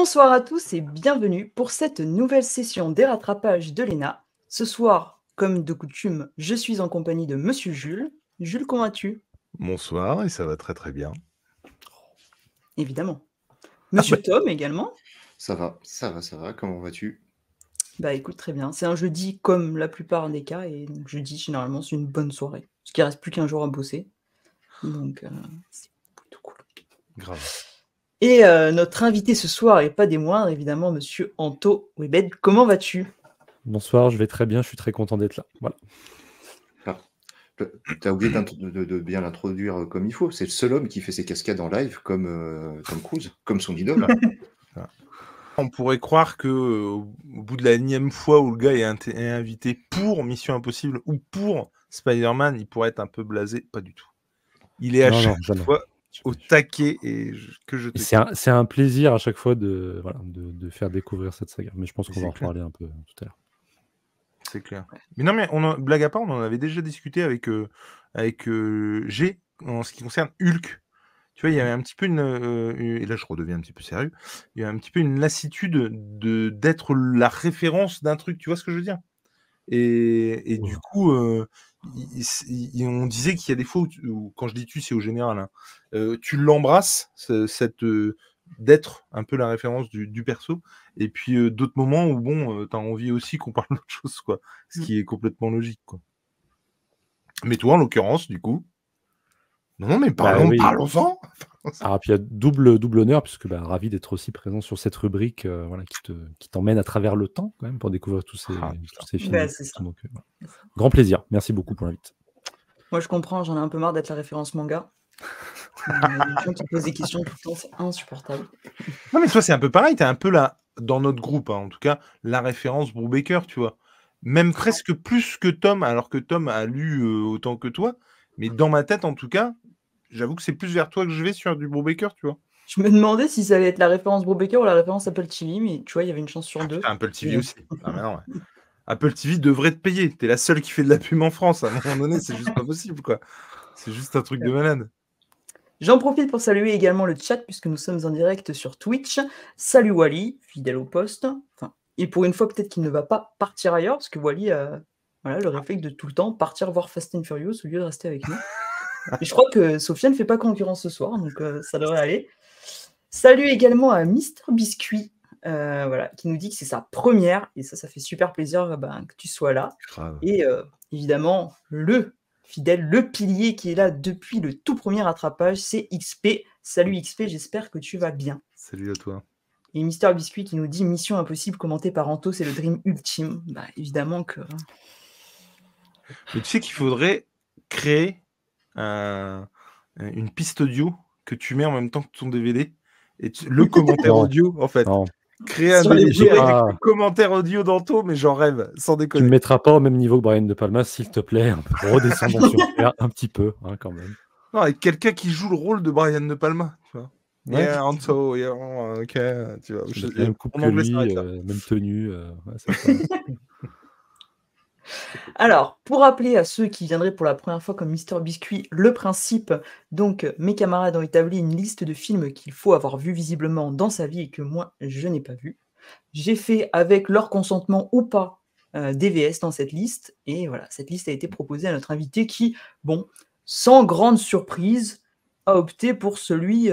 Bonsoir à tous et bienvenue pour cette nouvelle session des rattrapages de l'ENA. Ce soir, comme de coutume, je suis en compagnie de Monsieur Jules. Jules, comment vas-tu? Bonsoir, et ça va très très bien. Évidemment. Monsieur Tom également. Ça va, comment vas-tu? Bah écoute, très bien. C'est un jeudi comme la plupart des cas, et donc jeudi, généralement, c'est une bonne soirée. Parce qu'il reste plus qu'un jour à bosser. Donc, c'est plutôt cool. Grave. Et notre invité ce soir, et pas des moindres, évidemment, Monsieur Anto Webed. Comment vas-tu? Bonsoir, je vais très bien, je suis très content d'être là. Voilà. T'as oublié de bien l'introduire comme il faut. C'est le seul homme qui fait ses cascades en live comme Tom Cruise, comme son idole. On pourrait croire que au bout de la énième fois où le gars est invité pour Mission Impossible ou pour Spider-Man, il pourrait être un peu blasé. Pas du tout. Il est à chaque fois au taquet et c'est un plaisir à chaque fois de faire découvrir cette saga. Mais je pense qu'on va en reparler un peu tout à l'heure. C'est clair. Mais non, mais blague à part, on en avait déjà discuté avec G en ce qui concerne Hulk. Tu vois, il y avait un petit peu et là je redeviens un petit peu sérieux, il y a un petit peu une lassitude d'être la référence d'un truc, tu vois ce que je veux dire? Et du coup, on disait qu'il y a des fois où quand je dis tu, c'est au général, hein, tu l'embrasses, d'être un peu la référence du perso, et puis d'autres moments où bon, t'as envie aussi qu'on parle d'autre chose, quoi, ce qui est complètement logique, quoi. Mais toi, en l'occurrence, du coup... Non, mais parlons-en. Alors, puis il y a double honneur, puisque ravi d'être aussi présent sur cette rubrique qui t'emmène à travers le temps, quand même, pour découvrir tous ces films. Bah, c'est ça. Donc, grand plaisir. Merci beaucoup pour l'invite. Moi, je comprends, j'en ai un peu marre d'être la référence manga. Les gens qui posent des questions tout le temps, c'est insupportable. Non, mais toi, c'est un peu pareil. T'es un peu là, dans notre groupe, hein, en tout cas, la référence Brubaker, tu vois. Même presque plus que Tom, alors que Tom a lu autant que toi. Mais dans ma tête, en tout cas, j'avoue que c'est plus vers toi que je vais sur du Brubaker, tu vois. Je me demandais si ça allait être la référence Brubaker ou la référence Apple TV, mais tu vois, il y avait une chance sur deux. Apple TV aussi. Ah, mais non, ouais. Apple TV devrait te payer. T'es la seule qui fait de la pub en France. À un moment donné, c'est juste pas possible, quoi. C'est juste un truc de malade. J'en profite pour saluer également le chat, puisque nous sommes en direct sur Twitch. Salut Wally, fidèle au poste. Enfin, et pour une fois, peut-être qu'il ne va pas partir ailleurs, parce que Wally a le réflexe de tout le temps partir voir Fast and Furious au lieu de rester avec nous. Et je crois que Sophia ne fait pas concurrence ce soir, donc ça devrait aller. Salut également à Mister Biscuit, qui nous dit que c'est sa première, et ça fait super plaisir que tu sois là. Grave. Et évidemment, le fidèle, le pilier qui est là depuis le tout premier rattrapage, c'est XP. Salut XP, j'espère que tu vas bien. Salut à toi. Et Mister Biscuit qui nous dit Mission Impossible commentée par Anto, c'est le dream ultime. Bah évidemment que... Mais tu sais qu'il faudrait créer une piste audio que tu mets en même temps que ton DVD et le commentaire audio en fait. Non. Créer un DVD avec le commentaire audio d'Anto, mais j'en rêve, sans déconner. Tu me mettras pas au même niveau que Brian De Palma, s'il te plaît. Redescendons sur terre un petit peu, hein, quand même. Non, avec quelqu'un qui joue le rôle de Brian De Palma, tu vois. Ouais. Yeah, Anto, yeah, ok, tu vois. Même coupe que lui, même tenue. Alors, pour rappeler à ceux qui viendraient pour la première fois comme Mister Biscuit le principe, donc mes camarades ont établi une liste de films qu'il faut avoir vu visiblement dans sa vie et que moi je n'ai pas vu. J'ai fait avec leur consentement ou pas des VS dans cette liste, et voilà, cette liste a été proposée à notre invité qui, bon, sans grande surprise, a opté pour celui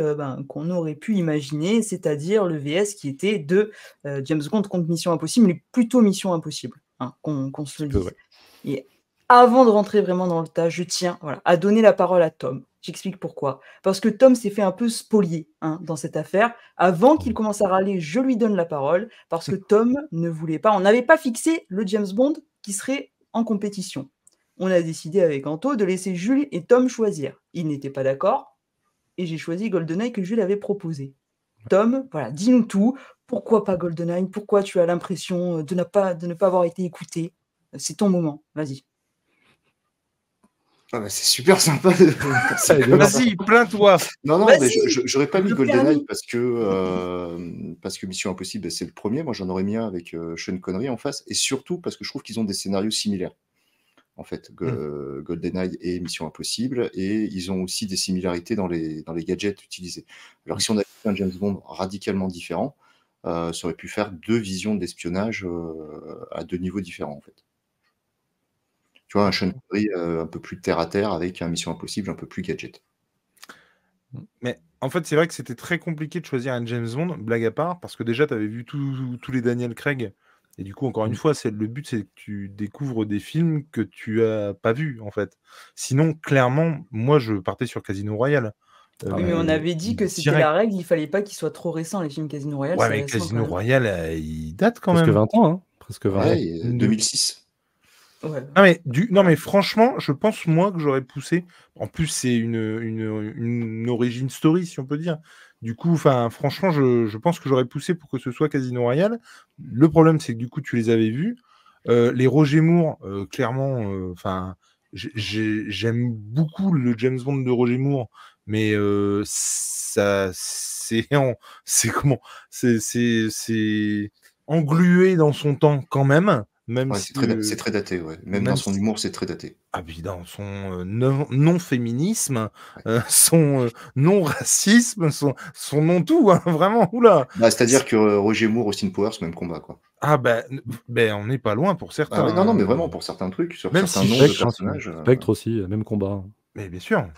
qu'on aurait pu imaginer, c'est-à-dire le VS qui était de James Bond contre Mission Impossible, mais plutôt Mission Impossible, hein, qu'on se le dise. Ouais. Et avant de rentrer vraiment dans le tas, je tiens à donner la parole à Tom. J'explique pourquoi. Parce que Tom s'est fait un peu spolier dans cette affaire. Avant qu'il commence à râler, je lui donne la parole, parce que Tom ne voulait pas, on n'avait pas fixé le James Bond qui serait en compétition. On a décidé avec Anto de laisser Jules et Tom choisir. Ils n'étaient pas d'accord, et j'ai choisi GoldenEye que Jules avait proposé. Tom, dis-nous tout. Pourquoi pas GoldenEye? Pourquoi tu as l'impression de ne pas avoir été écouté? C'est ton moment, vas-y. Ah bah c'est super sympa. Vas-y, plains-toi. Non, mais j'aurais pas mis GoldenEye parce que Mission Impossible, c'est le premier. Moi, j'en aurais mis un avec Sean Connery en face, et surtout parce que je trouve qu'ils ont des scénarios similaires. En fait, GoldenEye et Mission Impossible, et ils ont aussi des similarités dans les gadgets utilisés. Alors que si on avait fait un James Bond radicalement différent, ça aurait pu faire 2 visions d'espionnage à 2 niveaux différents, en fait. Tu vois, un Sean Connery un peu plus terre à terre avec un Mission Impossible un peu plus gadget. Mais en fait, c'est vrai que c'était très compliqué de choisir un James Bond, blague à part, parce que déjà, tu avais vu tous les Daniel Craig. Et du coup, encore une fois, le but, c'est que tu découvres des films que tu as pas vus, en fait. Sinon, clairement, moi, je partais sur Casino Royale. Oui, mais on avait dit que c'était la règle, il fallait pas qu'ils soient trop récents, les films Casino Royale. Ouais, mais Casino Royale, il date quand presque même. 20 ans, hein. Presque 20 ans. Ouais, 2006. Ouais. Non, mais franchement, je pense, moi, que j'aurais poussé. En plus, c'est une origin story, si on peut dire. Du coup, franchement, je pense que j'aurais poussé pour que ce soit Casino Royale. Le problème, c'est que du coup, tu les avais vus. Les Roger Moore, clairement, j'aime beaucoup le James Bond de Roger Moore, mais ça, c'est comment c'est englué dans son temps quand même. Même Ouais, si, c'est très daté, ouais. Même dans son humour, c'est très daté. Ah puis dans son non-féminisme, son non-racisme, son non-tout, hein, vraiment, oula. Bah, c'est-à-dire que Roger Moore, Austin Powers, même combat, quoi. Ah ben, on n'est pas loin pour certains. Ah, non, mais vraiment, pour certains trucs, sur même certains si noms de personnages. Spectre aussi, même combat. Mais bien sûr.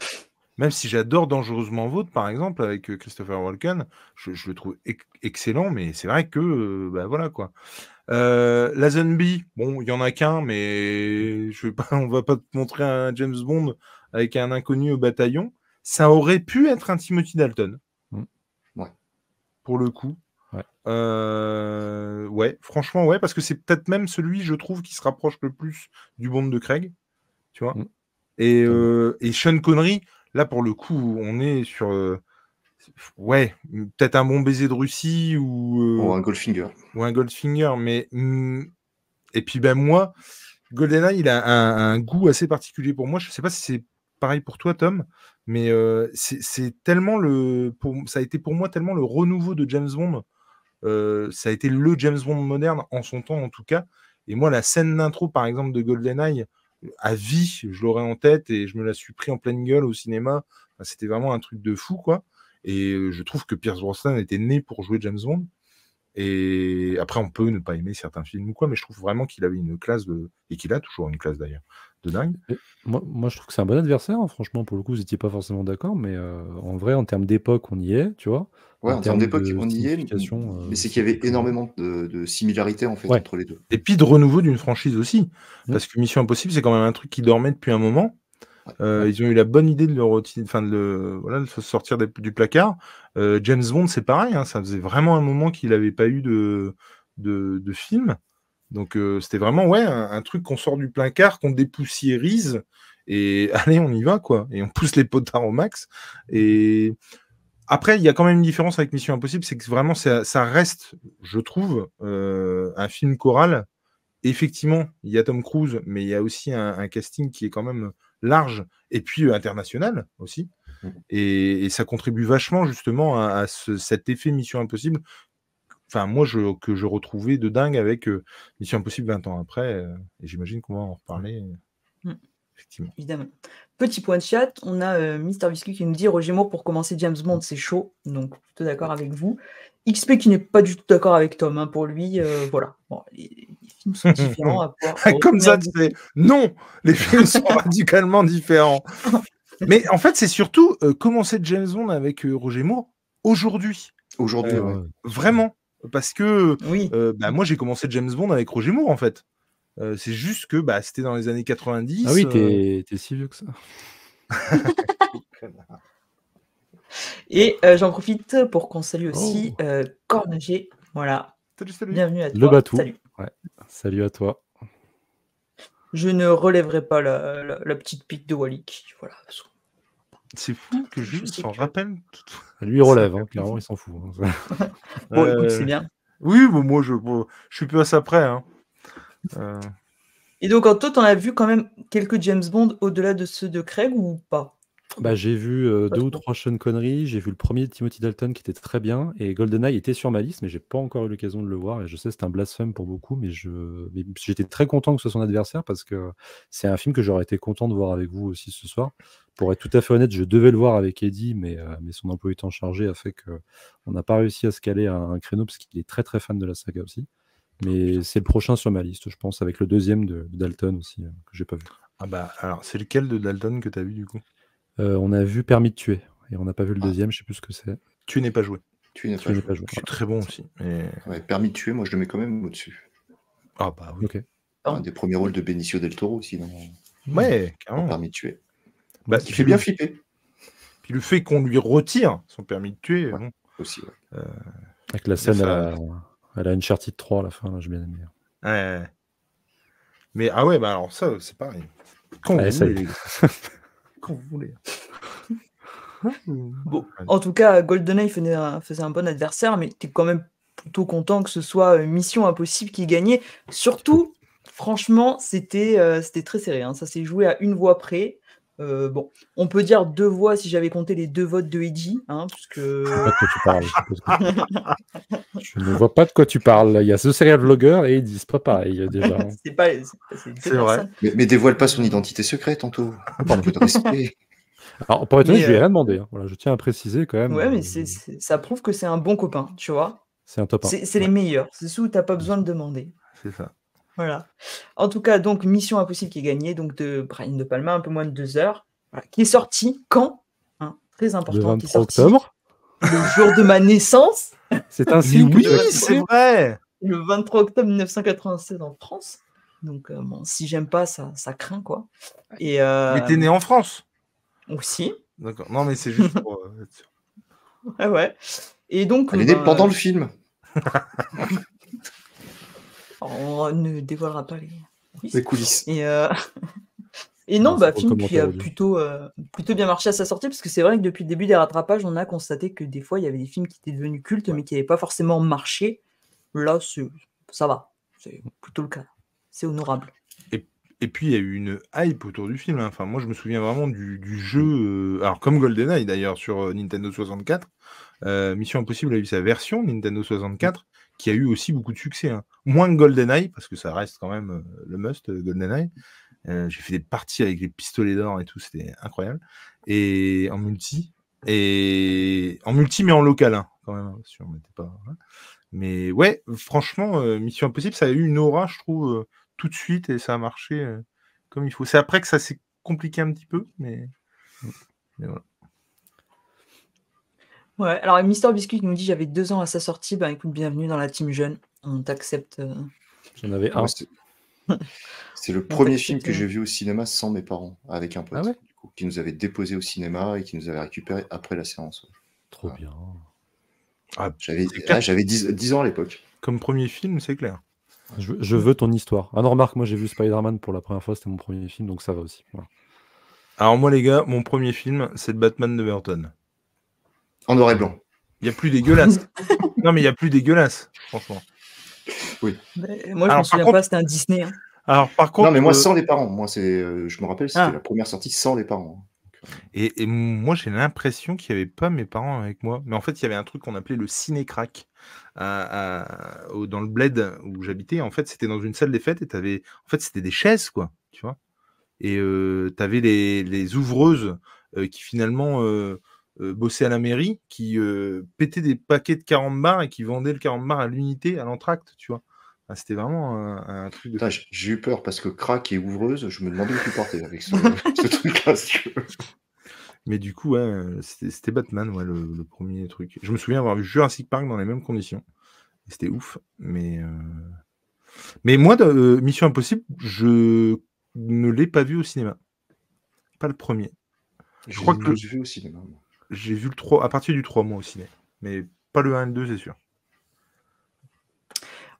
Même si j'adore Dangereusement Vôtre, par exemple, avec Christopher Walken, je le trouve excellent, mais c'est vrai que, voilà, quoi. Lazenby, bon, il y en a qu'un, mais on va pas te montrer un James Bond avec un inconnu au bataillon. Ça aurait pu être un Timothy Dalton. Ouais. Pour le coup. Ouais. Ouais, franchement, ouais, parce que c'est peut-être même celui, je trouve, qui se rapproche le plus du Bond de Craig. Tu vois. Et Sean Connery, là, pour le coup, on est sur... ouais, peut-être un bon baiser de Russie ou un Goldfinger. Ou un Goldfinger, mais... Et puis, moi, GoldenEye, il a un goût assez particulier pour moi. Je sais pas si c'est pareil pour toi, Tom, mais c'est tellement ça a été pour moi tellement le renouveau de James Bond. Ça a été le James Bond moderne, en son temps, en tout cas. Et moi, la scène d'intro, par exemple, de GoldenEye, à vie, je l'aurais en tête et je me la suis pris en pleine gueule au cinéma. Enfin, c'était vraiment un truc de fou, quoi. Et je trouve que Pierce Brosnan était né pour jouer James Bond. Et après, on peut ne pas aimer certains films ou quoi, mais je trouve vraiment qu'il avait une classe et qu'il a toujours une classe d'ailleurs, de dingue. Moi, je trouve que c'est un bon adversaire, hein. Franchement, pour le coup, vous n'étiez pas forcément d'accord, mais en vrai, en termes d'époque, on y est, tu vois. Ouais, en termes d'époque, de on y est, mais c'est qu'il y avait énormément de similarités en fait entre les deux. Et puis de renouveau d'une franchise aussi, parce que Mission Impossible, c'est quand même un truc qui dormait depuis un moment. Ils ont eu la bonne idée de le sortir du placard. James Bond, c'est pareil, hein, ça faisait vraiment un moment qu'il n'avait pas eu de film. Donc c'était vraiment un truc qu'on sort du placard, qu'on dépoussiérise, et allez, on y va, quoi. Et on pousse les potards au max. Et après, il y a quand même une différence avec Mission Impossible, c'est que vraiment, ça reste, je trouve, un film choral. Effectivement, il y a Tom Cruise, mais il y a aussi un casting qui est quand même large, et puis international aussi. Et ça contribue vachement, justement, à cet effet Mission Impossible. Enfin, moi, que je retrouvais de dingue avec Mission Impossible 20 ans après. Et j'imagine qu'on va en reparler. Effectivement. Évidemment. Petit point de chat, on a Mister Biscuit qui nous dit Roger Moore pour commencer James Bond, c'est chaud. Donc, plutôt d'accord avec vous. XP qui n'est pas du tout d'accord avec Tom. Hein, pour lui, voilà. Bon, les films sont différents. Comme ça, tu sais. Non, les films sont radicalement différents. Mais en fait, c'est surtout commencer James Bond avec Roger Moore aujourd'hui. Aujourd'hui, vraiment. Parce que oui. Moi, j'ai commencé James Bond avec Roger Moore, en fait. C'est juste que c'était dans les années 90. Ah oui, t'es si vieux que ça. Et j'en profite pour qu'on salue aussi Cornager. Voilà. Salut. Bienvenue à toi. Le Batou. Salut. Ouais. Salut à toi. Je ne relèverai pas la petite pique de Wally. Voilà. C'est fou que Jules s'en rappelle. Lui, il relève, hein, clairement, il s'en fout. Hein. Bon, écoute, c'est bien. Oui, bon, moi, je suis plus à ça près. Hein. Et donc, en toi, t'en as vu quand même quelques James Bond au-delà de ceux de Craig ou pas? Bah, j'ai vu 2 ou 3 Sean Connery, j'ai vu le premier de Timothy Dalton qui était très bien, et GoldenEye était sur ma liste, mais j'ai pas encore eu l'occasion de le voir, et je sais que c'est un blasphème pour beaucoup, mais j'étais très content que ce soit son adversaire, parce que c'est un film que j'aurais été content de voir avec vous aussi ce soir. Pour être tout à fait honnête, je devais le voir avec Eddie, mais son emploi du temps chargé a fait qu'on n'a pas réussi à se caler à un créneau, parce qu'il est très très fan de la saga aussi. Mais c'est le prochain sur ma liste, je pense, avec le deuxième de Dalton aussi, que j'ai pas vu. Ah bah, alors, c'est lequel de Dalton que tu as vu, du coup? On a vu Permis de tuer, et on n'a pas vu le deuxième, je sais plus ce que c'est. Tu n'es pas joué. Tu n'es Tu pas n'es joué. pas joué. C'est très bon aussi. Mais... Ouais, Permis de tuer, moi je le mets quand même au-dessus. Ah bah oui. Ok. Un des premiers rôles de Benicio del Toro aussi dans Ouais, dans carrément. Permis de tuer. Bah, Il fait bien flipper Puis le fait qu'on lui retire son permis de tuer, Ouais. bon, aussi. Ouais. Avec la scène ça- à la Uncharted 3 à la fin, là, j'ai bien aimé. ouais. Mais ah ouais, bah alors ça, c'est pareil. Quand Ouais, vous ça y voulez, est. les gars. Quand vous voulez. Bon, en tout cas, GoldenEye faisait un bon adversaire, mais tu es quand même plutôt content que ce soit Mission Impossible qui gagnait. Surtout, franchement, c'était très serré, hein. Ça s'est joué à une voix près. Bon, on peut dire 2 voix si j'avais compté les 2 votes de Eddie, hein, puisque Je sais pas de quoi tu parles. Je ne vois pas de quoi tu parles. Il y a ce serial vlogger et Eddie, c'est pas pareil déjà. c'est deux C'est vrai. personnes. Mais dévoile pas son identité secrète, Anto. Un peu de respect. Alors, pour être honnête, Mais, je lui ai rien demandé. Hein. Voilà, je tiens à préciser quand même. Ouais, mais ça prouve que c'est un bon copain, tu vois. C'est un top 1. C'est les meilleurs. C'est ceux où t'as pas besoin de demander. C'est ça. Voilà. En tout cas, donc Mission Impossible qui est gagnée, donc de Brian De Palma, un peu moins de 2 heures, voilà, qui est sorti quand, hein, très important, Le qui est 23 sorti octobre. le jour de ma naissance, C'est un Mais signe. oui, que tu vas c'est souffrir. vrai. le 23 octobre 1996 en France. Donc, bon, si j'aime pas, ça craint, quoi. Et Mais t'es né en France. aussi. D'accord. Non, mais c'est juste pour être sûr. Ouais. Et donc, Elle est née pendant le film. on ne dévoilera pas Les coulisses. Et non, Non, bah, c'est pour le film qui a commentaire plutôt bien marché à sa sortie, parce que c'est vrai que depuis le début des rattrapages, on a constaté que des fois, il y avait des films qui étaient devenus cultes, mais qui n'avaient pas forcément marché. Là, ça va. C'est plutôt le cas. C'est honorable. Et puis, il y a eu une hype autour du film. Hein. Enfin, moi, je me souviens vraiment du jeu. Alors, comme GoldenEye, d'ailleurs, sur Nintendo 64. Mission Impossible a eu sa version Nintendo 64, qui a eu aussi beaucoup de succès. Hein. Moins que GoldenEye, parce que ça reste quand même le must, GoldenEye. J'ai fait des parties avec les pistolets d'or et tout, c'était incroyable. Et en multi. Mais en local, hein, quand même. Si on n'était pas... Hein. Mais ouais, franchement, Mission Impossible, ça a eu une aura, je trouve, tout de suite, et ça a marché comme il faut. C'est après que ça s'est compliqué un petit peu, mais voilà. Ouais, alors Mister Biscuit nous dit j'avais 2 ans à sa sortie. Ben écoute, bienvenue dans la team jeune. On t'accepte. J'en avais un. C'est le premier film que j'ai vu au cinéma sans mes parents, avec un pote, Ah ouais du coup, qui nous avait déposé au cinéma et qui nous avait récupéré après la séance. Trop bien. Ah, J'avais 10 ans à l'époque. comme premier film, c'est clair. Je veux ton histoire. Ah non, remarque, moi j'ai vu Spider-Man pour la première fois, c'était mon premier film, donc ça va aussi. Voilà. Alors moi, les gars, mon premier film, c'est le Batman de Burton. En noir et blanc. Il y a plus dégueulasse. Non, mais il y a plus dégueulasse, franchement. Moi, je me Alors, souviens par pas, c'était un Disney. Hein. Alors, par contre... Non, mais moi, sans les parents. Moi, je me rappelle, c'était Ah. la première sortie sans les parents. Et moi, j'ai l'impression qu'il n'y avait pas mes parents avec moi. Mais en fait, il y avait un truc qu'on appelait le ciné-crack dans le bled où j'habitais. En fait, c'était dans une salle des fêtes et en fait, c'était des chaises, quoi. Tu vois. Et tu avais les ouvreuses qui finalement bossaient à la mairie, qui pétaient des paquets de 40 bars et qui vendaient le 40 bars à l'unité, à l'entracte, tu vois. Ah, c'était vraiment un truc de... J'ai eu peur parce que crack et ouvreuse, je me demandais où tu partais avec ce truc-là. Mais du coup, ouais, c'était Batman, ouais, le premier truc. Je me souviens avoir vu Jurassic Park dans les mêmes conditions. C'était ouf. Mais moi, Mission Impossible, je ne l'ai pas vu au cinéma. Pas le premier. Je crois que j'ai vu au cinéma. J'ai vu le 3, à partir du 3 mois au ciné. Mais pas le 1 et le 2, c'est sûr.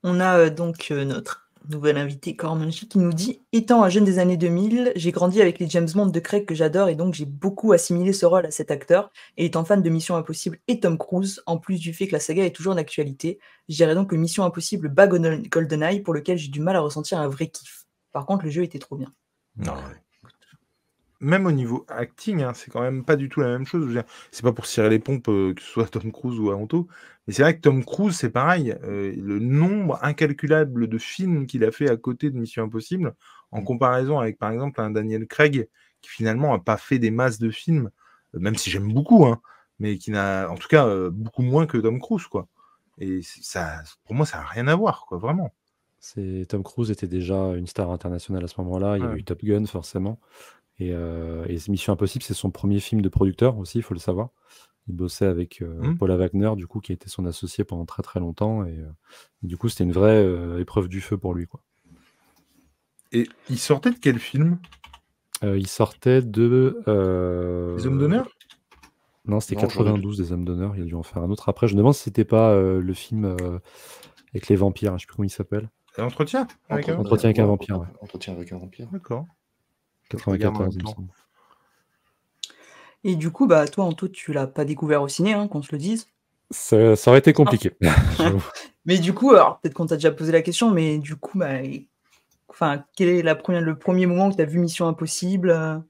On a donc notre nouvel invité Cormanji qui nous dit « Étant un jeune des années 2000, j'ai grandi avec les James Bond de Craig que j'adore et donc j'ai beaucoup assimilé ce rôle à cet acteur. Et étant fan de Mission Impossible et Tom Cruise, en plus du fait que la saga est toujours d'actualité, je dirais donc que Mission Impossible bat GoldenEye pour lequel j'ai du mal à ressentir un vrai kiff. Par contre, le jeu était trop bien. » Non, ouais. même au niveau acting, hein, c'est quand même pas du tout la même chose. Je veux dire, c'est pas pour cirer les pompes, que ce soit Tom Cruise ou Aronto, mais c'est vrai que Tom Cruise, c'est pareil. Le nombre incalculable de films qu'il a fait à côté de Mission Impossible, en comparaison avec, par exemple, un Daniel Craig, qui finalement a pas fait des masses de films, même si j'aime beaucoup, hein, mais qui n'a, en tout cas, beaucoup moins que Tom Cruise, quoi. Et ça, pour moi, ça n'a rien à voir, quoi, vraiment. Tom Cruise était déjà une star internationale à ce moment-là. Il y avait Ouais. eu Top Gun, forcément. Et Mission Impossible, c'est son premier film de producteur aussi, il faut le savoir. Il bossait avec Paula Wagner, du coup, qui était son associé pendant très très longtemps. Et du coup, c'était une vraie épreuve du feu pour lui, quoi. Et il sortait de quel film? Il sortait de... Les Hommes d'honneur? Non, c'était Non, j'en ai 92 des Hommes d'honneur. Il a dû en faire un autre après. Je me demande si c'était pas le film avec les vampires. Je sais plus comment il s'appelle. Entretien avec un... Entretien avec un vampire, ouais. Entretien avec un vampire. D'accord. 94, il me temps. semble. Et du coup, bah, toi, Anto, tu l'as pas découvert au ciné, hein, qu'on se le dise. Ça aurait été compliqué. J'avoue. Mais du coup, alors peut-être qu'on t'a déjà posé la question, mais du coup, bah, enfin, quel est le premier moment où tu as vu Mission Impossible?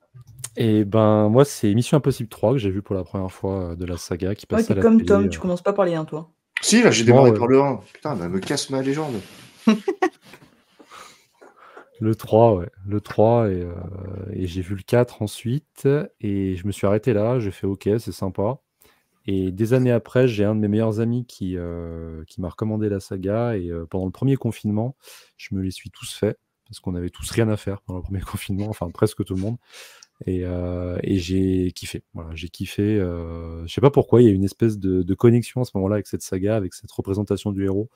Et ben, moi, c'est Mission Impossible 3 que j'ai vu pour la première fois de la saga qui Ouais, passait t'es à la comme télé. Tom, tu commences pas par les 1, toi. Si, là, j'ai Non, démarré ouais. par le 1. Putain, bah, me casse ma légende. Le 3, ouais. Le 3, et j'ai vu le 4 ensuite. Et je me suis arrêté là. J'ai fait OK, c'est sympa. Et des années après, j'ai un de mes meilleurs amis qui m'a recommandé la saga. Et pendant le premier confinement, je me les suis tous faits. Parce qu'on avait tous rien à faire pendant le premier confinement. Enfin, presque tout le monde. Et j'ai kiffé. Voilà, j'ai kiffé. Je sais pas pourquoi, il y a une espèce de connexion à ce moment-là avec cette saga, avec cette représentation du héros,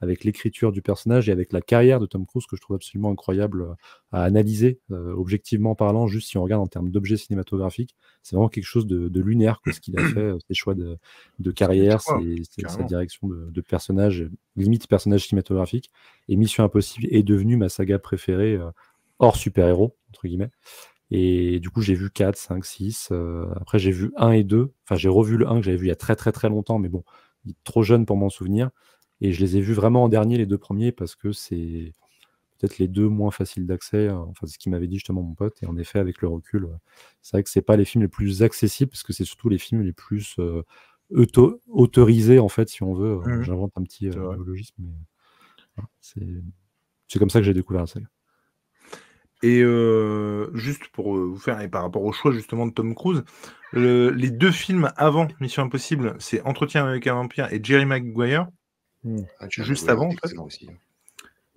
avec l'écriture du personnage et avec la carrière de Tom Cruise que je trouve absolument incroyable à analyser, objectivement parlant, juste si on regarde en termes d'objets cinématographiques. C'est vraiment quelque chose de lunaire, quoi, ce qu'il a fait, ses choix de carrière, sa carrément. direction de personnage, limite personnage cinématographique. Et Mission Impossible est devenue ma saga préférée, hors super-héros, entre guillemets. Et du coup, j'ai vu 4, 5, 6. Après, j'ai vu 1 et 2. Enfin, j'ai revu le 1 que j'avais vu il y a très très très longtemps, mais bon, il est trop jeune pour m'en souvenir. Et je les ai vus vraiment en dernier, les deux premiers, parce que c'est peut-être les deux moins faciles d'accès. Enfin, c'est ce qu'il m'avait dit justement mon pote. Et en effet, avec le recul, c'est vrai que c'est pas les films les plus accessibles, parce que c'est surtout les films les plus autorisés, en fait, si on veut. J'invente un petit néologisme, mais voilà, c'est comme ça que j'ai découvert la saga. Et juste pour vous faire, et par rapport au choix justement de Tom Cruise, les deux films avant Mission Impossible, c'est Entretien avec un vampire et Jerry Maguire, juste avant en fait. Aussi.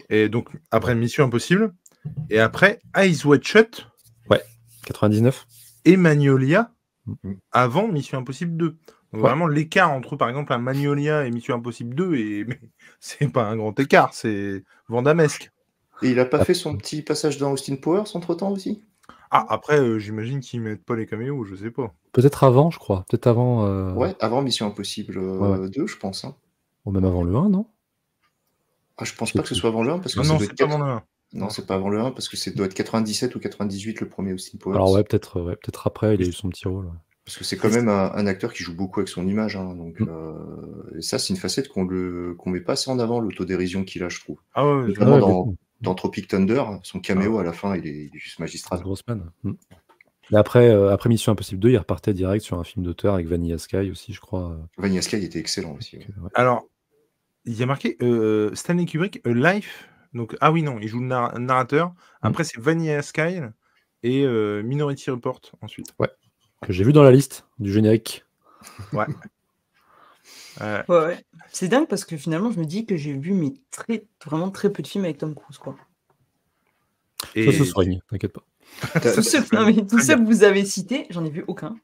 Et donc après Mission Impossible, et après Eyes Wide Shut, 99. et Magnolia, avant Mission Impossible 2. Donc Ouais. vraiment l'écart entre par exemple un Magnolia et Mission Impossible 2, mais c'est pas un grand écart, c'est vandamesque. Et il a pas fait son petit passage dans Austin Powers entre-temps aussi? Ah, après, j'imagine qu'ils mettent pas les caméos, je sais pas. Peut-être avant, je crois. Peut-être avant. Ouais, avant Mission Impossible 2, je pense. Hein. Ou même avant le 1, non? Ah, je pense pas que ce soit avant le 1 parce que non, c'est pas avant le 1. Non, c'est pas avant le 1 parce que ça doit être 97 ou 98 le premier Austin Powers. Alors ouais, peut-être après, il a eu son petit rôle. Ouais. Parce que c'est quand même un acteur qui joue beaucoup avec son image. Hein, donc, et ça, c'est une facette qu'on met pas assez en avant, l'autodérision qu'il a, je trouve. Ah ouais, notamment dans Tropic Thunder, son caméo à la fin, il est juste magistral. Grossman. Et après Mission Impossible 2, il repartait direct sur un film d'auteur avec Vanilla Sky aussi, je crois. Vanilla Sky était excellent aussi. Ouais. Alors, il y a marqué Stanley Kubrick, A Life. Donc, ah oui, non, il joue le narrateur. Après, c'est Vanilla Sky et Minority Report ensuite. Ouais. Que j'ai vu dans la liste du générique. Ouais. Ouais. C'est dingue parce que finalement, je me dis que j'ai vu vraiment très peu de films avec Tom Cruise, quoi. Et ça se soigne, t'inquiète pas. Tous ceux que vous avez cités, j'en ai vu aucun.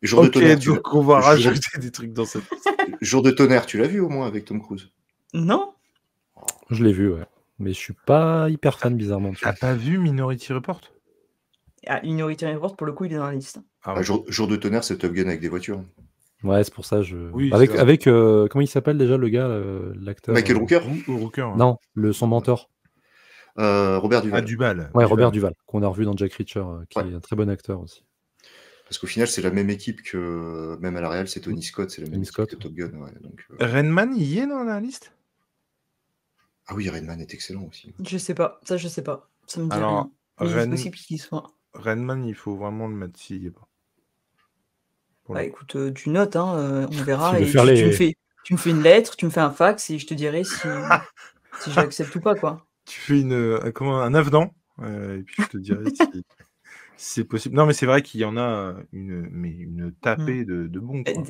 Jour de tonnerre, donc on va rajouter des trucs dans cette liste. Jour de tonnerre, tu l'as vu au moins avec Tom Cruise? Non. Je l'ai vu, ouais. Mais je suis pas hyper fan, bizarrement. T'as pas vu Minority Report? Minority Report, pour le coup, il est dans la liste. Jour de tonnerre, c'est Top Gun avec des voitures. Ouais, c'est pour ça. Oui, avec comment il s'appelle déjà le gars, l'acteur Michael Rooker. Non, son mentor. Robert Duval. Duval. Ouais, Robert Duval, qu'on a revu dans Jack Reacher, qui est un très bon acteur aussi. Parce qu'au final, c'est la même équipe que, même à la réal, c'est Tony Scott, c'est la même équipe que Top Gun. Ouais, donc, Redman, il y est dans la liste? Ah oui, Redman est excellent aussi. Je sais pas, ça je sais pas. Ça me dit rien. C'est possible qu'il soit. Redman, il faut vraiment le mettre s'il y est pas. Pour Bah le coup. écoute, tu notes, hein, on Tu verra veux et faire tu me fais une lettre, tu me fais un fax et je te dirai si j'accepte ou pas, quoi. Tu fais un avenant, et puis je te dirai si c'est possible. Non, mais c'est vrai qu'il y en a une Mmh. tapée de bons, Et quoi.